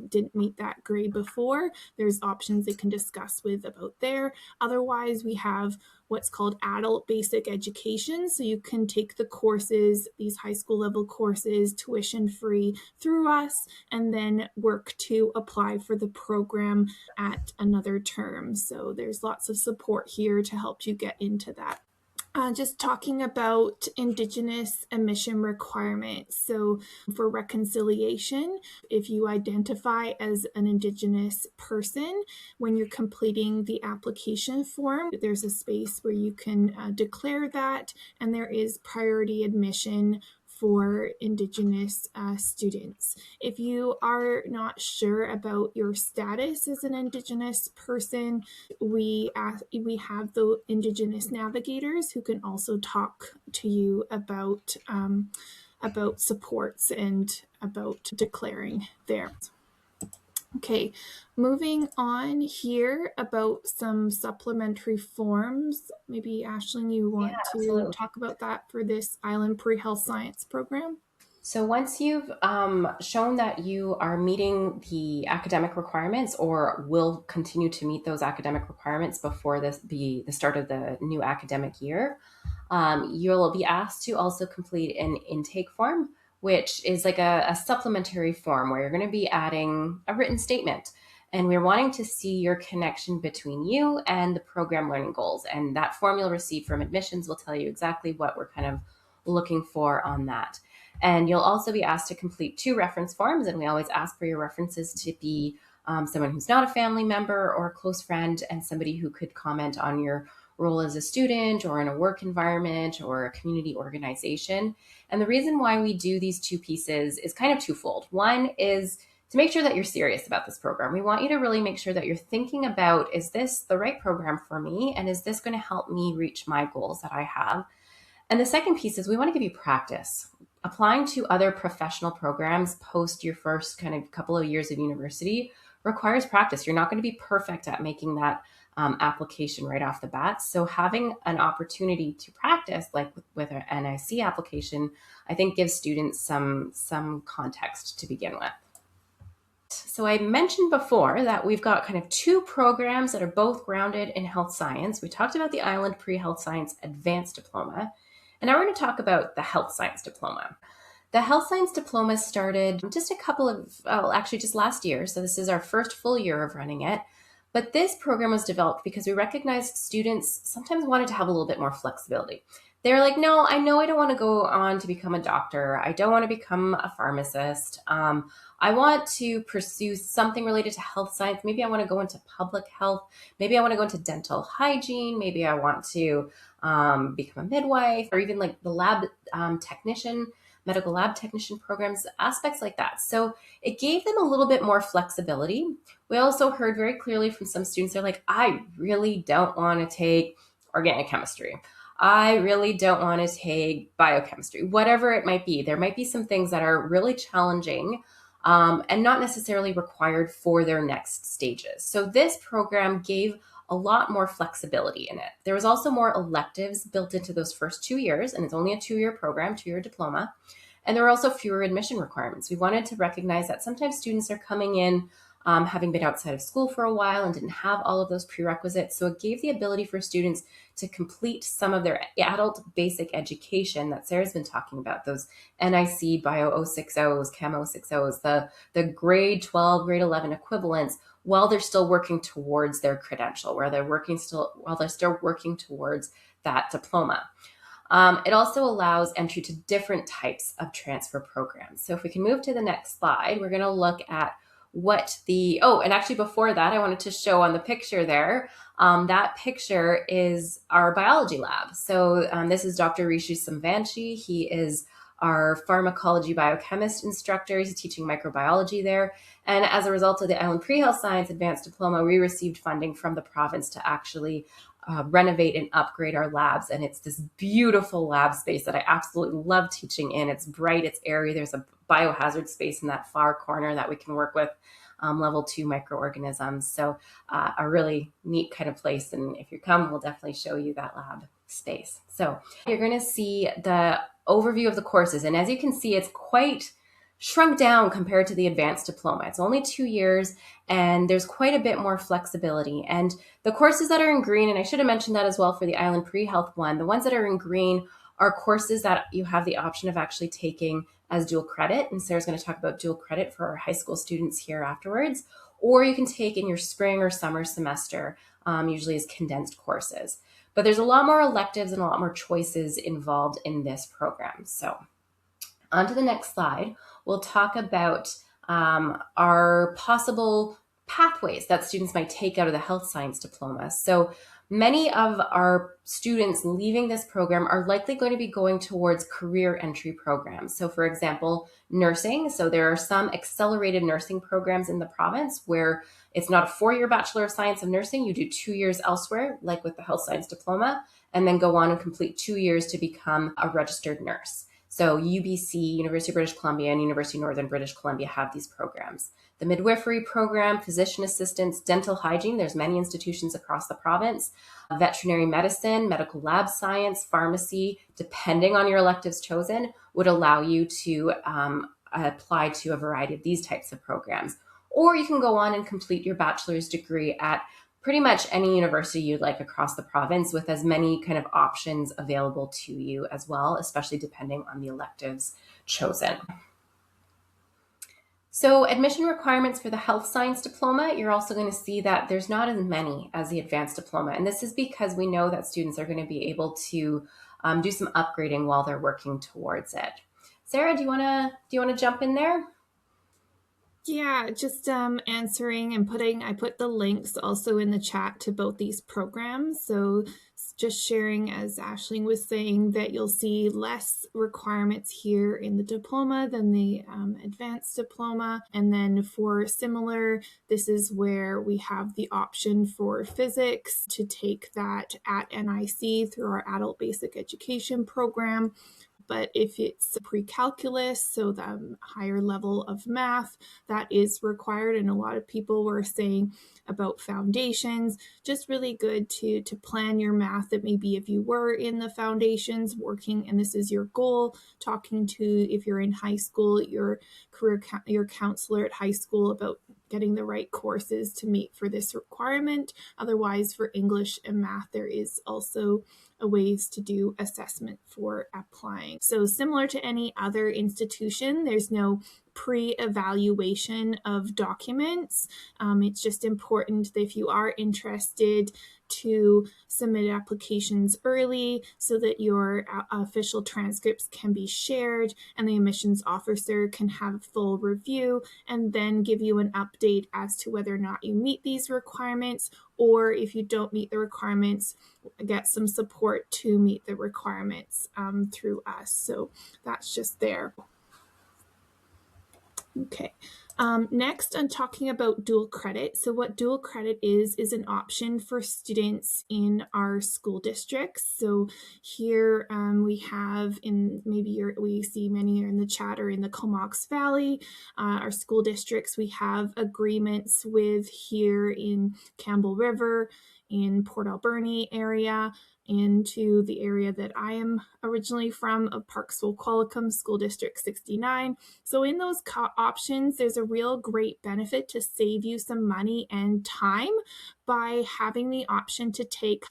didn't meet that grade before. There's options they can discuss with about there. Otherwise, we have what's called adult basic education. So you can take the courses, these high school level courses, tuition free through us, and then work to apply for the program at another term. So there's lots of support here to help you get into that. Just talking about Indigenous admission requirements. So for reconciliation, if you identify as an Indigenous person, when you're completing the application form, there's a space where you can declare that, and there is priority admission for Indigenous students. If you are not sure about your status as an Indigenous person, we have the Indigenous navigators who can also talk to you about supports and about declaring there. Okay, moving on here about some supplementary forms. Maybe Aisling, you Yeah, want to absolutely. talk about that for this Island Pre-Health Science program? So once you've shown that you are meeting the academic requirements or will continue to meet those academic requirements before the start of the new academic year, you'll be asked to also complete an intake form, which is like a supplementary form where you're going to be adding a written statement. And we're wanting to see your connection between you and the program learning goals. And that form you'll receive from admissions will tell you exactly what we're kind of looking for on that. And you'll also be asked to complete 2 reference forms. And we always ask for your references to be someone who's not a family member or a close friend, and somebody who could comment on your role as a student or in a work environment or a community organization. And the reason why we do these 2 pieces is kind of twofold. One is to make sure that you're serious about this program. We want you to really make sure that you're thinking about, is this the right program for me? And is this going to help me reach my goals that I have? And the second piece is we want to give you practice. Applying to other professional programs post your first kind of couple of years of university requires practice. You're not going to be perfect at making that application right off the bat. So having an opportunity to practice, like with an NIC application, I think gives students some context to begin with. So I mentioned before that we've got kind of two programs that are both grounded in health science. We talked about the Island Pre-Health Science Advanced Diploma, and now we're going to talk about the Health Science Diploma. The Health Science Diploma started just a couple of, well, actually just last year. So this is our first full year of running it. But this program was developed because we recognized students sometimes wanted to have a little bit more flexibility. They're like, no, I know I don't want to go on to become a doctor. I don't want to become a pharmacist. I want to pursue something related to health science. Maybe I want to go into public health. Maybe I want to go into dental hygiene. Maybe I want to become a midwife, or even like the lab technician, medical lab technician programs, aspects like that. So it gave them a little bit more flexibility. We also heard very clearly from some students, they're like, I really don't want to take organic chemistry. I really don't want to take biochemistry, whatever it might be. There might be some things that are really challenging and not necessarily required for their next stages. So this program gave a lot more flexibility in it. There was also more electives built into those first 2 years, and it's only a 2-year program, 2-year diploma. And there were also fewer admission requirements. We wanted to recognize that sometimes students are coming in having been outside of school for a while and didn't have all of those prerequisites. So it gave the ability for students to complete some of their adult basic education that Sarah's been talking about, those NIC Bio 060s, Chem 060s, the grade 12, grade 11 equivalents, while they're still working towards their credential, while they're still working towards that diploma. It also allows entry to different types of transfer programs. So if we can move to the next slide, we're going to look at and actually before that, I wanted to show on the picture there, that picture is our biology lab. So this is Dr. Rishi Samvanchi. He is our pharmacology biochemist instructor. He's teaching microbiology there. And as a result of the Island Pre-Health Science Advanced Diploma, we received funding from the province to actually renovate and upgrade our labs. And it's this beautiful lab space that I absolutely love teaching in. It's bright, it's airy. There's a biohazard space in that far corner that we can work with level 2 microorganisms. So a really neat kind of place. And if you come, we'll definitely show you that lab space. So you're going to see the overview of the courses. And as you can see, it's quite shrunk down compared to the advanced diploma. It's only 2 years and there's quite a bit more flexibility. And the courses that are in green, and I should have mentioned that as well for the Island Pre-Health one, the ones that are in green are courses that you have the option of actually taking as dual credit. And Sarah's going to talk about dual credit for our high school students here afterwards. Or you can take in your spring or summer semester, usually as condensed courses. But there's a lot more electives and a lot more choices involved in this program. So on to the next slide, we'll talk about our possible pathways that students might take out of the health science diploma. So many of our students leaving this program are likely going to be going towards career entry programs. So for example, nursing. So there are some accelerated nursing programs in the province where it's not a 4-year Bachelor of Science of Nursing. You do 2 years elsewhere, like with the health science diploma, and then go on and complete 2 years to become a registered nurse. So UBC, University of British Columbia, and University of Northern British Columbia have these programs. The midwifery program, physician assistants, dental hygiene, there's many institutions across the province, veterinary medicine, medical lab science, pharmacy, depending on your electives chosen, would allow you to apply to a variety of these types of programs. Or you can go on and complete your bachelor's degree at pretty much any university you'd like across the province, with as many kind of options available to you as well, especially depending on the electives chosen. So admission requirements for the health science diploma, you're also going to see that there's not as many as the advanced diploma. And this is because we know that students are going to be able to do some upgrading while they're working towards it. Sarah, do you want to jump in there? Yeah, just answering and I put the links also in the chat to both these programs. So just sharing, as Aisling was saying, that you'll see less requirements here in the diploma than the advanced diploma. And then for similar, this is where we have the option for physics to take that at NIC through our adult basic education program. but if it's pre-calculus, so the higher level of math, that is required. And a lot of people were saying about foundations, just really good to plan your math. That maybe if you were in the foundations working and this is your goal, talking to, if you're in high school, your your counselor at high school about getting the right courses to meet for this requirement. Otherwise, for English and math, there is also ways to do assessment for applying. So similar to any other institution, there's no pre-evaluation of documents. It's just important that if you are interested to submit applications early so that your official transcripts can be shared and the admissions officer can have a full review and then give you an update as to whether or not you meet these requirements, or if you don't meet the requirements, get some support to meet the requirements through us. So that's just there. Okay. Next, I'm talking about dual credit. So what dual credit is an option for students in our school districts. So here we have in we see many are in the chat or in the Comox Valley, our school districts. We have agreements with here in Campbell River, in Port Alberni area, into the area that I am originally from of Parksville Qualicum School District 69. So in those options, there's a real great benefit to save you some money and time by having the option to take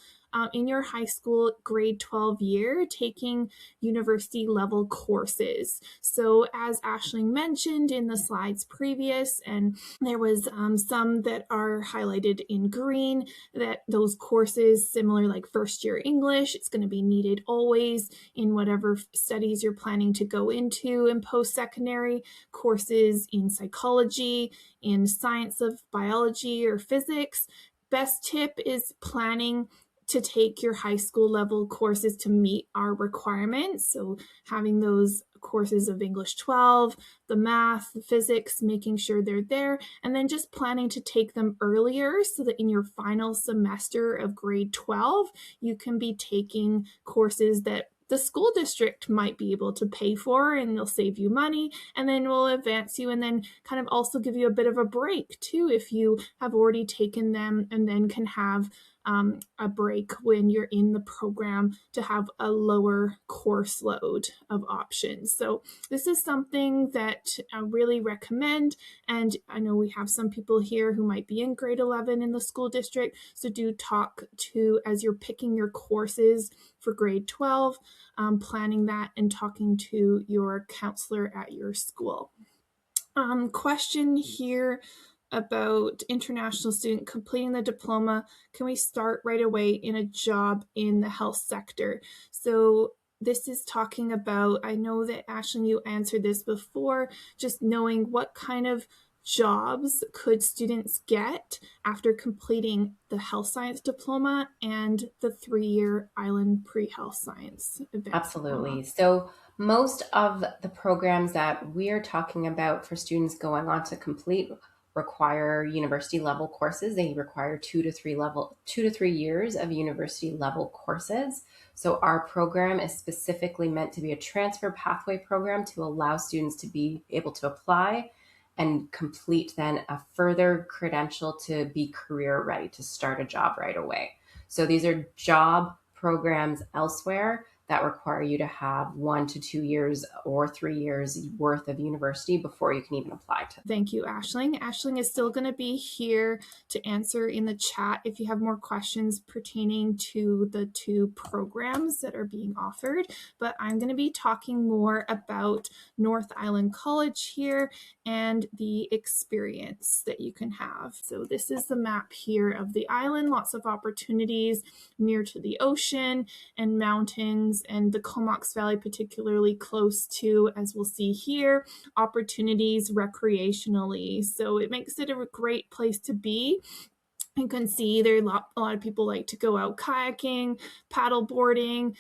in your high school grade 12 year, taking university level courses. So as Aisling mentioned in the slides previous, and there was some that are highlighted in green, that those courses similar like first year English, it's going to be needed always in whatever studies you're planning to go into in post-secondary, courses in psychology, in science of biology or physics. Best tip is planning to take your high school level courses to meet our requirements. So having those courses of English 12, the math, the physics, making sure they're there, and then just planning to take them earlier so that in your final semester of grade 12, you can be taking courses that the school district might be able to pay for, and they'll save you money, and then will advance you and then kind of also give you a bit of a break too if you have already taken them, and then can have a break when you're in the program to have a lower course load of options. So this is something that I really recommend. And I know we have some people here who might be in grade 11 in the school district. So do talk to, as you're picking your courses for grade 12, planning that and talking to your counselor at your school. Question here about international student completing the diploma. Can we start right away in a job in the health sector? So this is talking about, I know that Aisling, you answered this before, just knowing what kind of jobs could students get after completing the health science diploma and the 3-year Island pre-health science advanced Absolutely. diploma. So most of the programs that we're talking about for students going on to complete require university level courses. They require 2 to 3 years of university level courses. So our program is specifically meant to be a transfer pathway program to allow students to be able to apply and complete then a further credential to be career ready to start a job right away. So these are job programs elsewhere that require you to have 1 to 2 years or 3 years worth of university before you can even apply to. Thank you, Aisling. Aisling is still going to be here to answer in the chat if you have more questions pertaining to the 2 programs that are being offered. But I'm going to be talking more about North Island College here and the experience that you can have. So this is the map here of the island, lots of opportunities near to the ocean and mountains, and the Comox Valley particularly close to, as we'll see here, opportunities recreationally. So it makes it a great place to be. You can see there a lot of people like to go out kayaking, paddle boarding,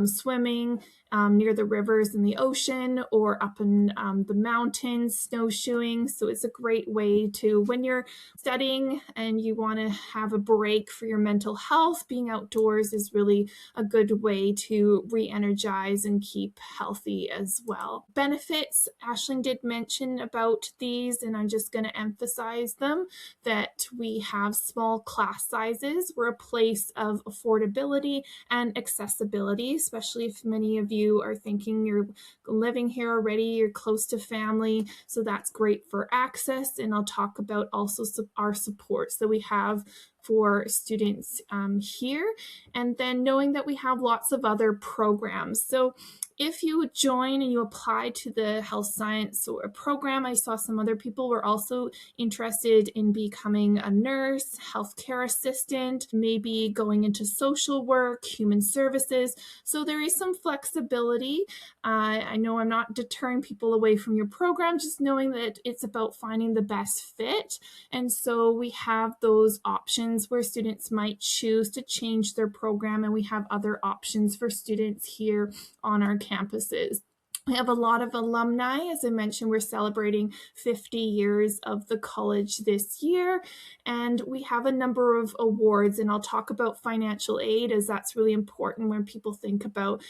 swimming near the rivers and the ocean, or up in the mountains, snowshoeing. So it's a great way to, when you're studying and you want to have a break for your mental health, being outdoors is really a good way to re-energize and keep healthy as well. Benefits, Ashlyn did mention about these, and I'm just going to emphasize them, that we have small class sizes. We're a place of affordability and accessibility, especially if many of you are thinking you're living here already, you're close to family. So that's great for access. And I'll talk about also our supports that we have for students here. And then knowing that we have lots of other programs. So if you join and you apply to the health science program, I saw some other people were also interested in becoming a nurse, healthcare assistant, maybe going into social work, human services. So there is some flexibility. I know I'm not deterring people away from your program, just knowing that it's about finding the best fit. And so we have those options where students might choose to change their program, and we have other options for students here on our campuses. We have a lot of alumni. As I mentioned, we're celebrating 50 years of the college this year, and we have a number of awards, and I'll talk about financial aid, as that's really important when people think about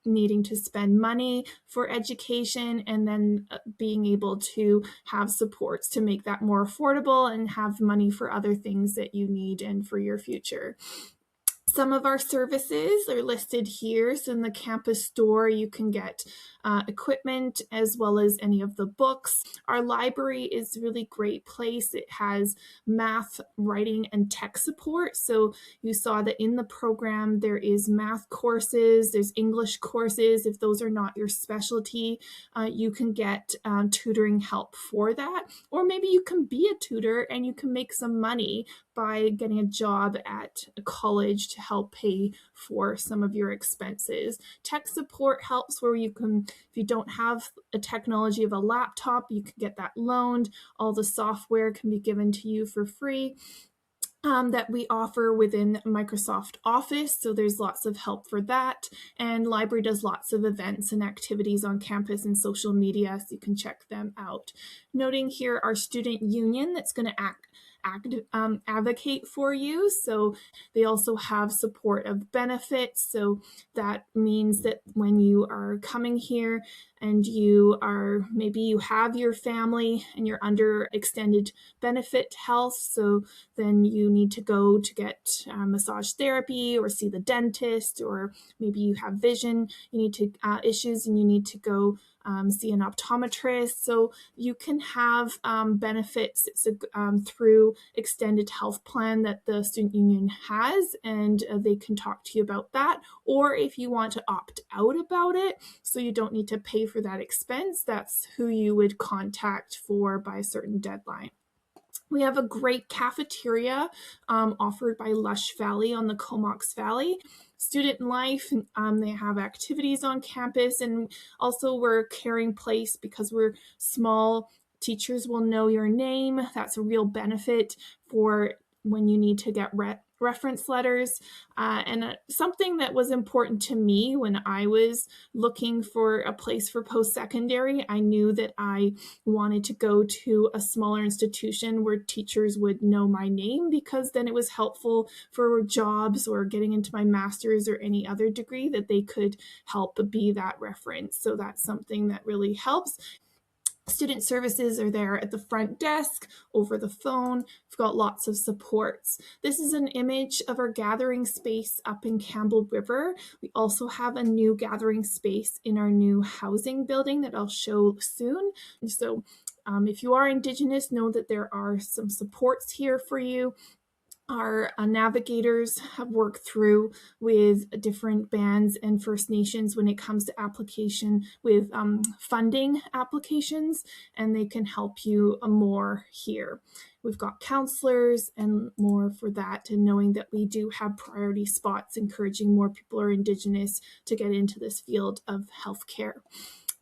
needing to spend money for education, and then being able to have supports to make that more affordable and have money for other things that you need and for your future. Some of our services are listed here. So in the campus store, you can get equipment as well as any of the books. Our library is a really great place. It has math, writing, and tech support. So you saw that in the program, there is math courses, there's English courses. If those are not your specialty, you can get tutoring help for that. Or maybe you can be a tutor and you can make some money by getting a job at a college to help pay for some of your expenses. Tech support helps where you can, if you don't have a technology of a laptop, you can get that loaned. All the software can be given to you for free. That we offer within Microsoft Office. So there's lots of help for that. And library does lots of events and activities on campus and social media, so you can check them out. Noting here our student union that's going to advocate for you. So they also have support of benefits. So that means that when you are coming here and maybe you have your family and you're under extended benefit health, so then you need to go to get massage therapy or see the dentist, or maybe you have vision issues and you need to go see an optometrist. So you can have benefits through extended health plan that the student union has, and they can talk to you about that. Or if you want to opt out about it, so you don't need to pay for that expense, that's who you would contact for by a certain deadline. We have a great cafeteria offered by Lush Valley on the Comox Valley. Student life, they have activities on campus, and also we're a caring place because we're small. Teachers will know your name. That's a real benefit for when you need to get reference letters. And something that was important to me when I was looking for a place for post-secondary, I knew that I wanted to go to a smaller institution where teachers would know my name, because then it was helpful for jobs or getting into my master's or any other degree, that they could help be that reference. So that's something that really helps. Student services are there at the front desk, over the phone. We've got lots of supports. This is an image of our gathering space up in Campbell River. We also have a new gathering space in our new housing building that I'll show soon. So if you are Indigenous, know that there are some supports here for you. Our navigators have worked through with different bands and First Nations when it comes to application with funding applications, and they can help you more here. We've got counselors and more for that, and knowing that we do have priority spots, encouraging more people who are Indigenous to get into this field of healthcare.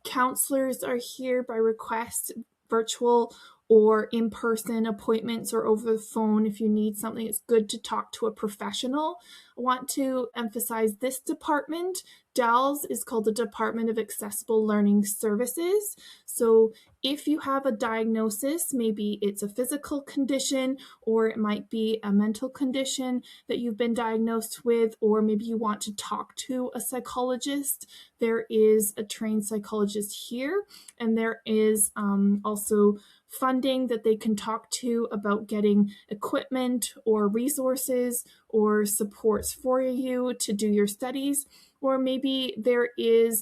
Counselors are here by request, virtual or in-person appointments or over the phone. If you need something, it's good to talk to a professional. I want to emphasize this department. DALS is called the Department of Accessible Learning Services. So if you have a diagnosis, maybe it's a physical condition or it might be a mental condition that you've been diagnosed with, or maybe you want to talk to a psychologist, there is a trained psychologist here, and there is also funding that they can talk to about getting equipment or resources or supports for you to do your studies. Or maybe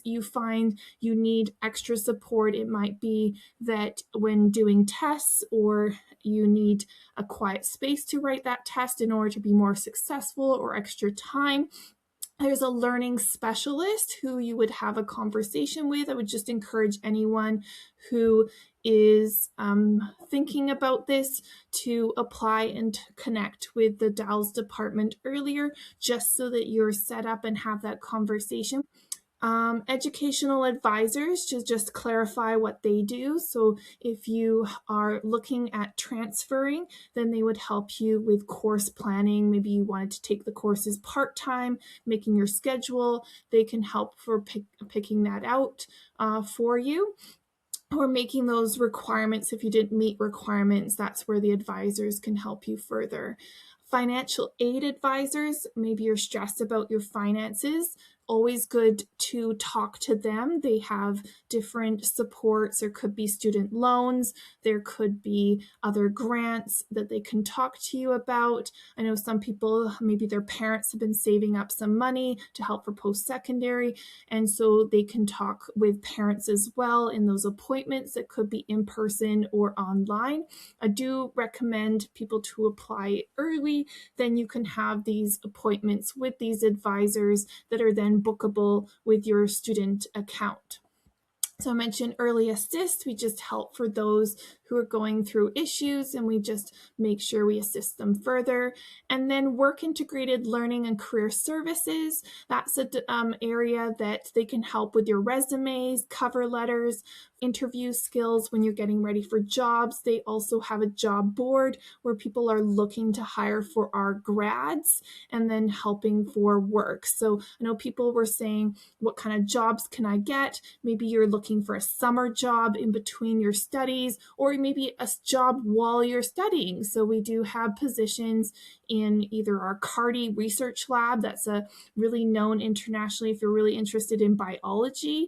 you find you need extra support. It might be that when doing tests, or you need a quiet space to write that test in order to be more successful, or extra time. There's a learning specialist who you would have a conversation with. I would just encourage anyone who is thinking about this to apply and to connect with the DALS department earlier, just so that you're set up and have that conversation. Educational advisors, to just clarify what they do. So if you are looking at transferring, then they would help you with course planning. Maybe you wanted to take the courses part-time, making your schedule. They can help for picking that out for you, or making those requirements. If you didn't meet requirements, that's where the advisors can help you further. Financial aid advisors, maybe you're stressed about your finances, always good to talk to them. They have different supports. There could be student loans, there could be other grants that they can talk to you about. I know some people, maybe their parents have been saving up some money to help for post-secondary, and so they can talk with parents as well in those appointments that could be in person or online. I do recommend people to apply early. Then you can have these appointments with these advisors that are then bookable with your student account. So I mentioned early assist. We just help for those who are going through issues, and we just make sure we assist them further. And then work integrated learning and career services. That's an area that they can help with your resumes, cover letters, interview skills when you're getting ready for jobs. They also have a job board where people are looking to hire for our grads and then helping for work. So I know people were saying, what kind of jobs can I get? Maybe you're looking for a summer job in between your studies, or maybe a job while you're studying. So we do have positions in either our Cardi research lab, that's a really known internationally if you're really interested in biology.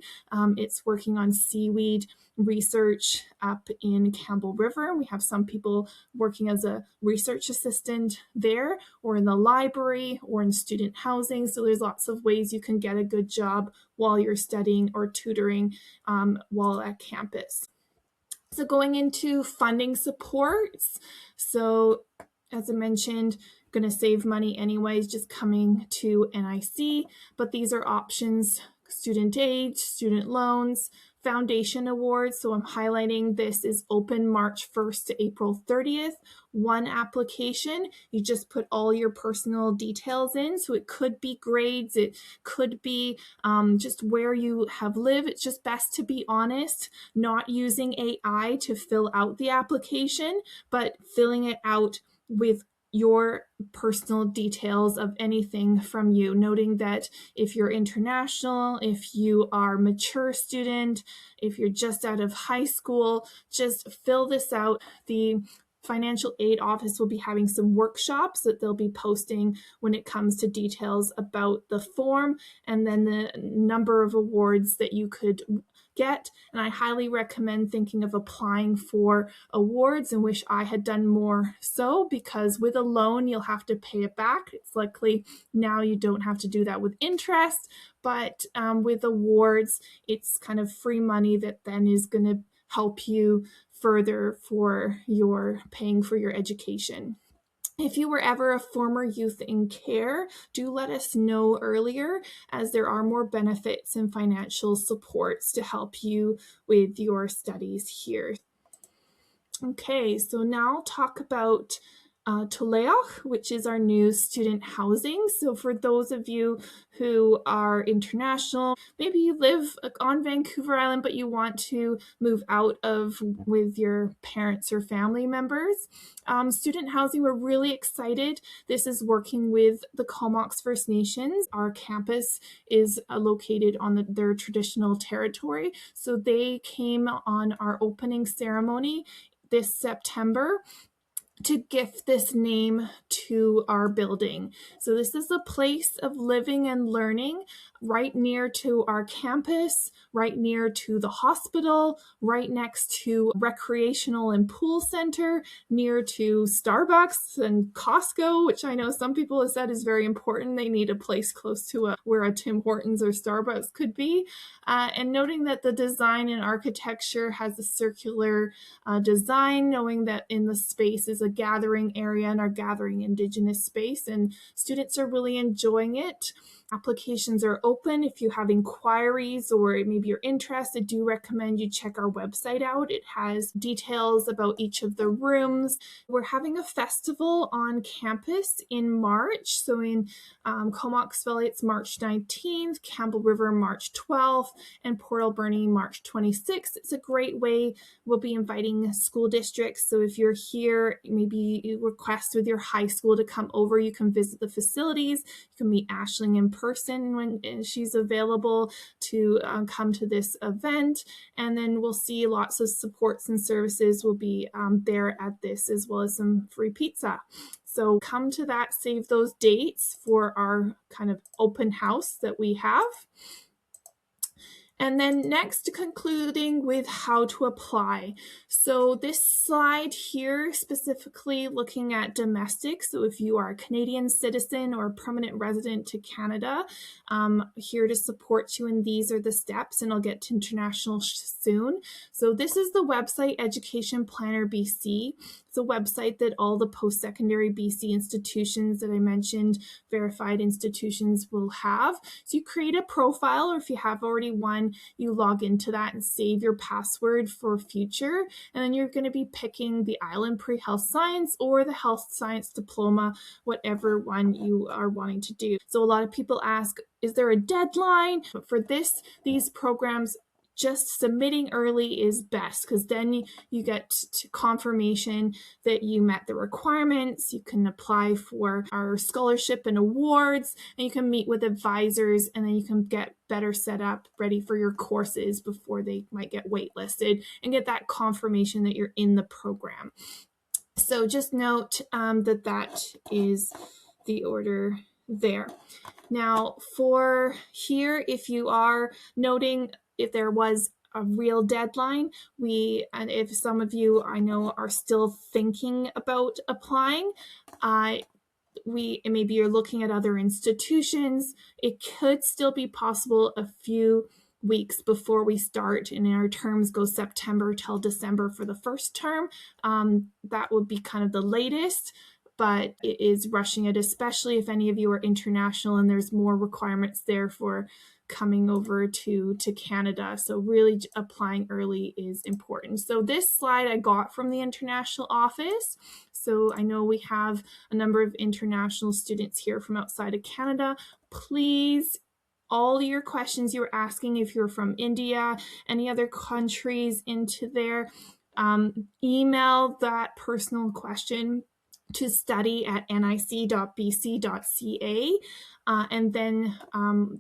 It's working on seaweed research up in Campbell River. We have some people working as a research assistant there, or in the library, or in student housing. So there's lots of ways you can get a good job while you're studying or tutoring while at campus. So going into funding supports. So as I mentioned, going to save money anyways, just coming to NIC, but these are options: student aid, student loans, foundation awards. So I'm highlighting this is open March 1st to April 30th. One application, you just put all your personal details in. So it could be grades, it could be just where you have lived. It's just best to be honest, not using AI to fill out the application, but filling it out with your personal details of anything from you, noting that if you're international, if you are mature student, if you're just out of high school, just fill this out. The financial aid office will be having some workshops that they'll be posting when it comes to details about the form, and then the number of awards that you could get. And I highly recommend thinking of applying for awards, and wish I had done more so, because with a loan you'll have to pay it back. It's likely now you don't have to do that with interest, but with awards it's kind of free money that then is going to help you further for your paying for your education. If you were ever a former youth in care, do let us know earlier, as there are more benefits and financial supports to help you with your studies here. Okay, so now I'll talk about Tuleoch, which is our new student housing. So for those of you who are international, maybe you live on Vancouver Island, but you want to move out of with your parents or family members. Student housing, we're really excited. This is working with the Comox First Nations. Our campus is located on their traditional territory. So they came on our opening ceremony this September to gift this name to our building. So this is a place of living and learning right near to our campus, right near to the hospital, right next to recreational and pool center, near to Starbucks and Costco, which I know some people have said is very important. They need a place close to where a Tim Hortons or Starbucks could be. And noting that the design and architecture has a circular design, knowing that in the space is a gathering area and our gathering Indigenous space, and students are really enjoying it. Applications are open. If you have inquiries or maybe you're interested, do recommend you check our website out. It has details about each of the rooms. We're having a festival on campus in March. So in Comox Valley, it's March 19th, Campbell River, March 12th, and Port Alberni, March 26th. It's a great way. We'll be inviting school districts. So if you're here, maybe you request with your high school to come over, you can visit the facilities. You can meet Ashling in person when she's available to come to this event. And then we'll see lots of supports and services will be there at this, as well as some free pizza. So come to that, save those dates for our kind of open house that we have. And then next, concluding with how to apply. So this slide here, specifically looking at domestic. So if you are a Canadian citizen or a permanent resident to Canada, here to support you, and these are the steps, and I'll get to international soon. So this is the website, Education Planner BC. It's a website that all the post-secondary BC institutions that I mentioned, verified institutions, will have. So you create a profile, or if you have already one, you log into that and save your password for future. And then you're going to be picking the Island Pre-Health Science or the Health Science Diploma, whatever one you are wanting to do. So a lot of people ask, is there a deadline? But for these programs, just submitting early is best, because then you get to confirmation that you met the requirements. You can apply for our scholarship and awards, and you can meet with advisors, and then you can get better set up, ready for your courses before they might get waitlisted, and get that confirmation that you're in the program. So just note that is the order there. Now for here, if you are noting if there was a real deadline, and if some of you I know are still thinking about applying, maybe you're looking at other institutions, it could still be possible a few weeks before we start, and our terms go September till December for the first term. That would be kind of the latest, but it is rushing it, especially if any of you are international and there's more requirements there for coming over to Canada. So really applying early is important. So this slide I got from the international office. So I know we have a number of international students here from outside of Canada. Please, all your questions you were asking, if you're from India, any other countries, into there, email that personal question to study@nic.bc.ca, and then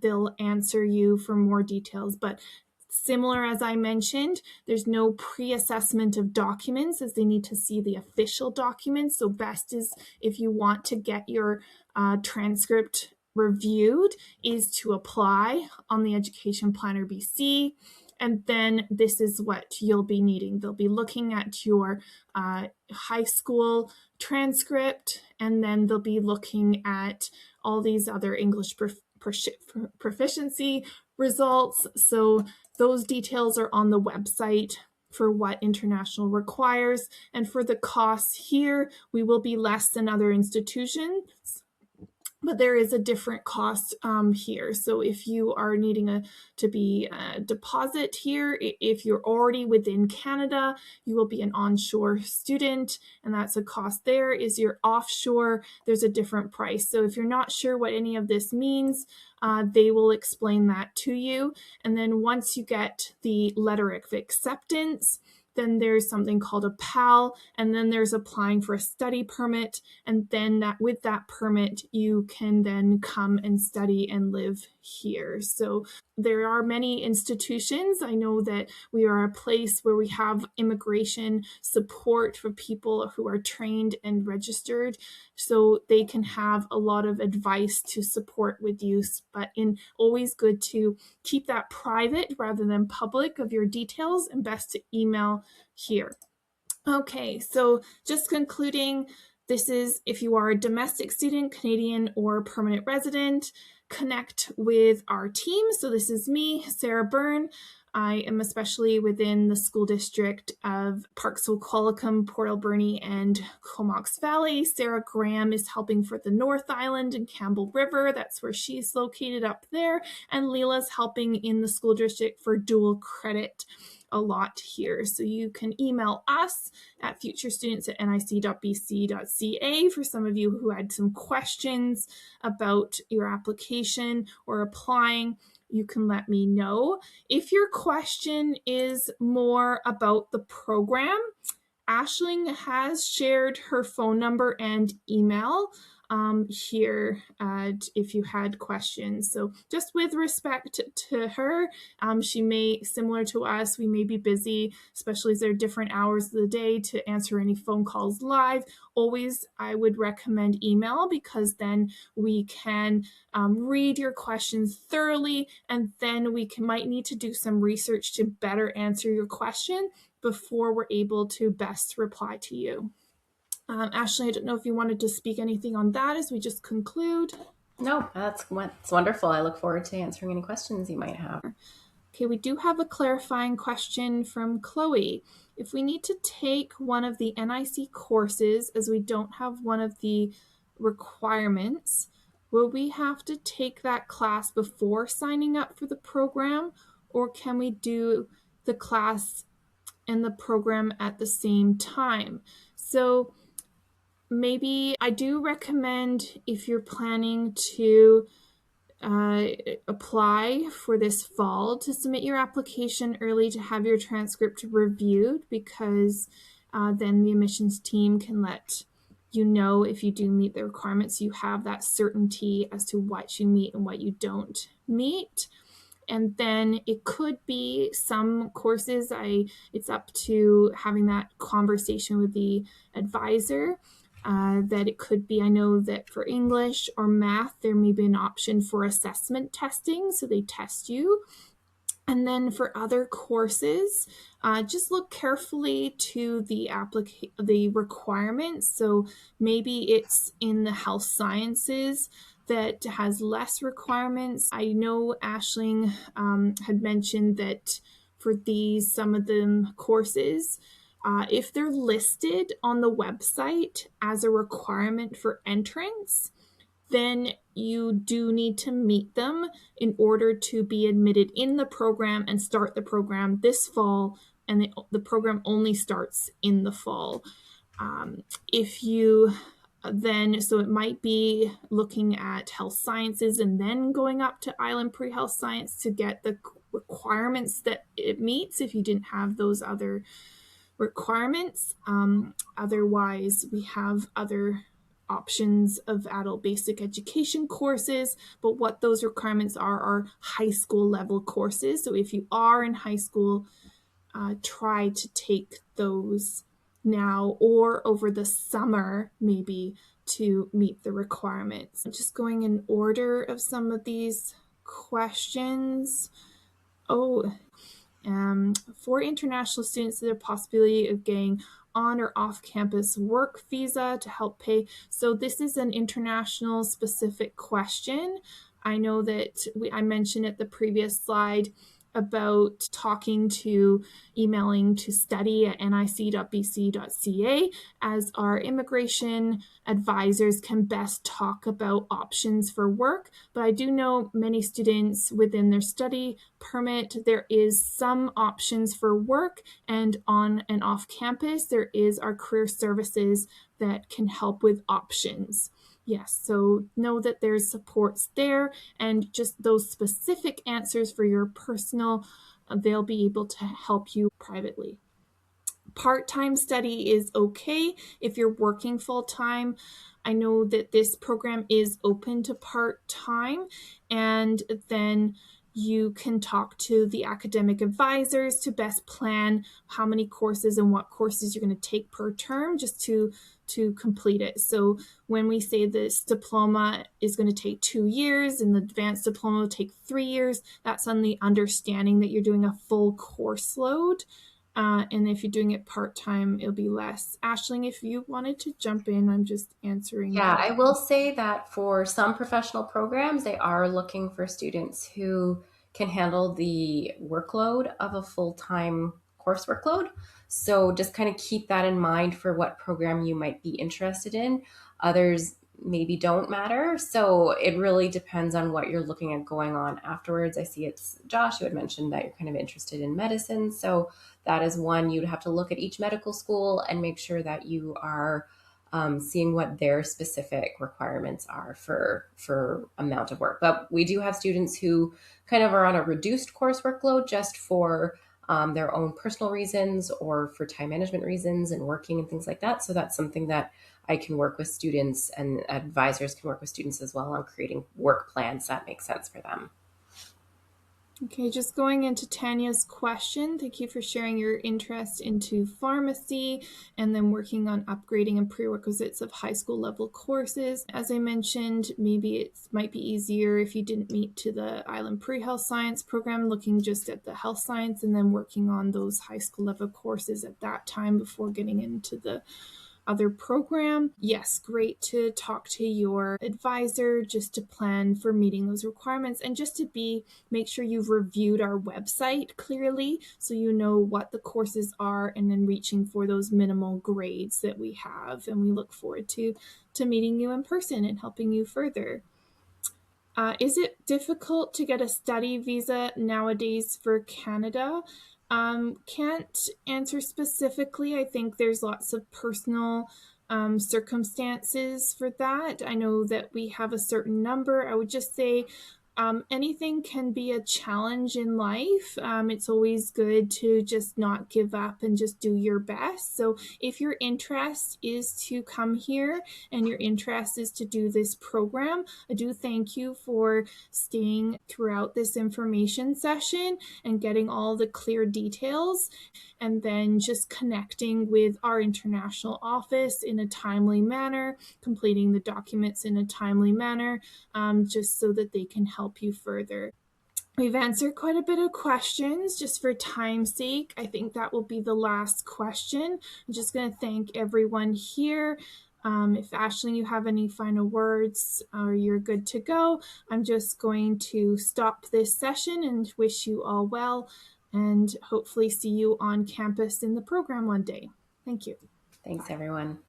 they'll answer you for more details. But similar, as I mentioned, there's no pre-assessment of documents, as they need to see the official documents. So best is, if you want to get your transcript reviewed, is to apply on the Education Planner BC. And then this is what you'll be needing. They'll be looking at your high school transcript, and then they'll be looking at all these other English proficiency results. So those details are on the website for what international requires. And for the costs here, we will be less than other institutions, but there is a different cost here. So if you are needing to be a deposit here, if you're already within Canada, you will be an onshore student, and that's a cost there. Is you're offshore, there's a different price. So if you're not sure what any of this means, they will explain that to you. And then once you get the letter of acceptance, then there's something called a PAL, and then there's applying for a study permit, and then with that permit, you can then come and study and live here. So there are many institutions. I know that we are a place where we have immigration support for people who are trained and registered, so they can have a lot of advice to support with use, but always good to keep that private rather than public of your details, and best to email here. Okay, so just concluding, this is if you are a domestic student, Canadian, or permanent resident, connect with our team. So this is me, Sarah Byrne. I am especially within the school district of Parksville, Qualicum, Port Alberni, and Comox Valley. Sarah Graham is helping for the North Island and Campbell River. That's where she's located up there. And Leela's helping in the school district for dual credit a lot here. So you can email us at futurestudents@nic.bc.ca for some of you who had some questions about your application or applying. You can let me know. If your question is more about the program, Aisling has shared her phone number and email here if you had questions. So just with respect to her, she may, similar to us, we may be busy, especially as there are different hours of the day to answer any phone calls live. Always, I would recommend email, because then we can read your questions thoroughly, and then we might need to do some research to better answer your question before we're able to best reply to you. Ashley, I don't know if you wanted to speak anything on that as we just conclude. No, that's wonderful. I look forward to answering any questions you might have. Okay, we do have a clarifying question from Chloe. If we need to take one of the NIC courses, as we don't have one of the requirements, will we have to take that class before signing up for the program, or can we do the class and the program at the same time? So maybe I do recommend, if you're planning to apply for this fall, to submit your application early to have your transcript reviewed, because then the admissions team can let you know if you do meet the requirements. You have that certainty as to what you meet and what you don't meet. And then it could be some courses, it's up to having that conversation with the advisor. That it could be, I know that for English or math, there may be an option for assessment testing, so they test you. And then for other courses, just look carefully to the requirements. So maybe it's in the health sciences that has less requirements. I know Aisling had mentioned that for some of the courses, if they're listed on the website as a requirement for entrance, then you do need to meet them in order to be admitted in the program and start the program this fall. And the program only starts in the fall. If you then, so it might be looking at health sciences and then going up to Island Pre-Health Science to get the requirements that it meets if you didn't have those other requirements. Otherwise, we have other options of adult basic education courses, but what those requirements are high school level courses. So if you are in high school, try to take those now or over the summer, maybe, to meet the requirements. I'm just going in order of some of these questions. For international students, there's a possibility of getting on or off-campus work visa to help pay. So this is an international specific question. I know that I mentioned at the previous slide about emailing to study@nic.bc.ca, as our immigration advisors can best talk about options for work. But I do know many students within their study permit, there is some options for work, and on and off campus, there is our career services that can help with options. Yes, so know that there's supports there, and just those specific answers for your personal, they'll be able to help you privately. Part-time study is okay if you're working full-time. I know that this program is open to part-time, and then you can talk to the academic advisors to best plan how many courses and what courses you're going to take per term, just to complete it. So when we say this diploma is going to take 2 years and the advanced diploma will take 3 years, that's on the understanding that you're doing a full course load. And if you're doing it part-time, it'll be less. Ashling, if you wanted to jump in, I'm just answering. Yeah, I will say that for some professional programs, they are looking for students who can handle the workload of a full-time course workload. So just kind of keep that in mind for what program you might be interested in. Others maybe don't matter. So it really depends on what you're looking at going on afterwards. I see it's Josh who had mentioned that you're kind of interested in medicine. So that is one you'd have to look at each medical school and make sure that you are seeing what their specific requirements are for amount of work. But we do have students who kind of are on a reduced course workload just for their own personal reasons or for time management reasons and working and things like that. So that's something that I can work with students, and advisors can work with students as well on creating work plans that make sense for them. Okay, just going into Tanya's question, thank you for sharing your interest into pharmacy and then working on upgrading and prerequisites of high school level courses. As I mentioned, maybe it might be easier if you didn't meet to the Island Pre-Health Science program, looking just at the health science and then working on those high school level courses at that time before getting into the other program. Yes, great to talk to your advisor just to plan for meeting those requirements, and just to make sure you've reviewed our website clearly so you know what the courses are, and then reaching for those minimal grades that we have. And we look forward to meeting you in person and helping you further. Is it difficult to get a study visa nowadays for Canada? Can't answer specifically. I think there's lots of personal circumstances for that. I know that we have a certain number. I would just say anything can be a challenge in life. It's always good to just not give up and just do your best. So if your interest is to come here and your interest is to do this program, I do thank you for staying throughout this information session and getting all the clear details, and then just connecting with our international office in a timely manner, completing the documents in a timely manner, just so that they can help you further. We've answered quite a bit of questions. Just for time's sake, I think that will be the last question. I'm just going to thank everyone here. If Ashling, you have any final words or you're good to go, I'm just going to stop this session and wish you all well, and hopefully see you on campus in the program one day. Thank you. Thanks, everyone.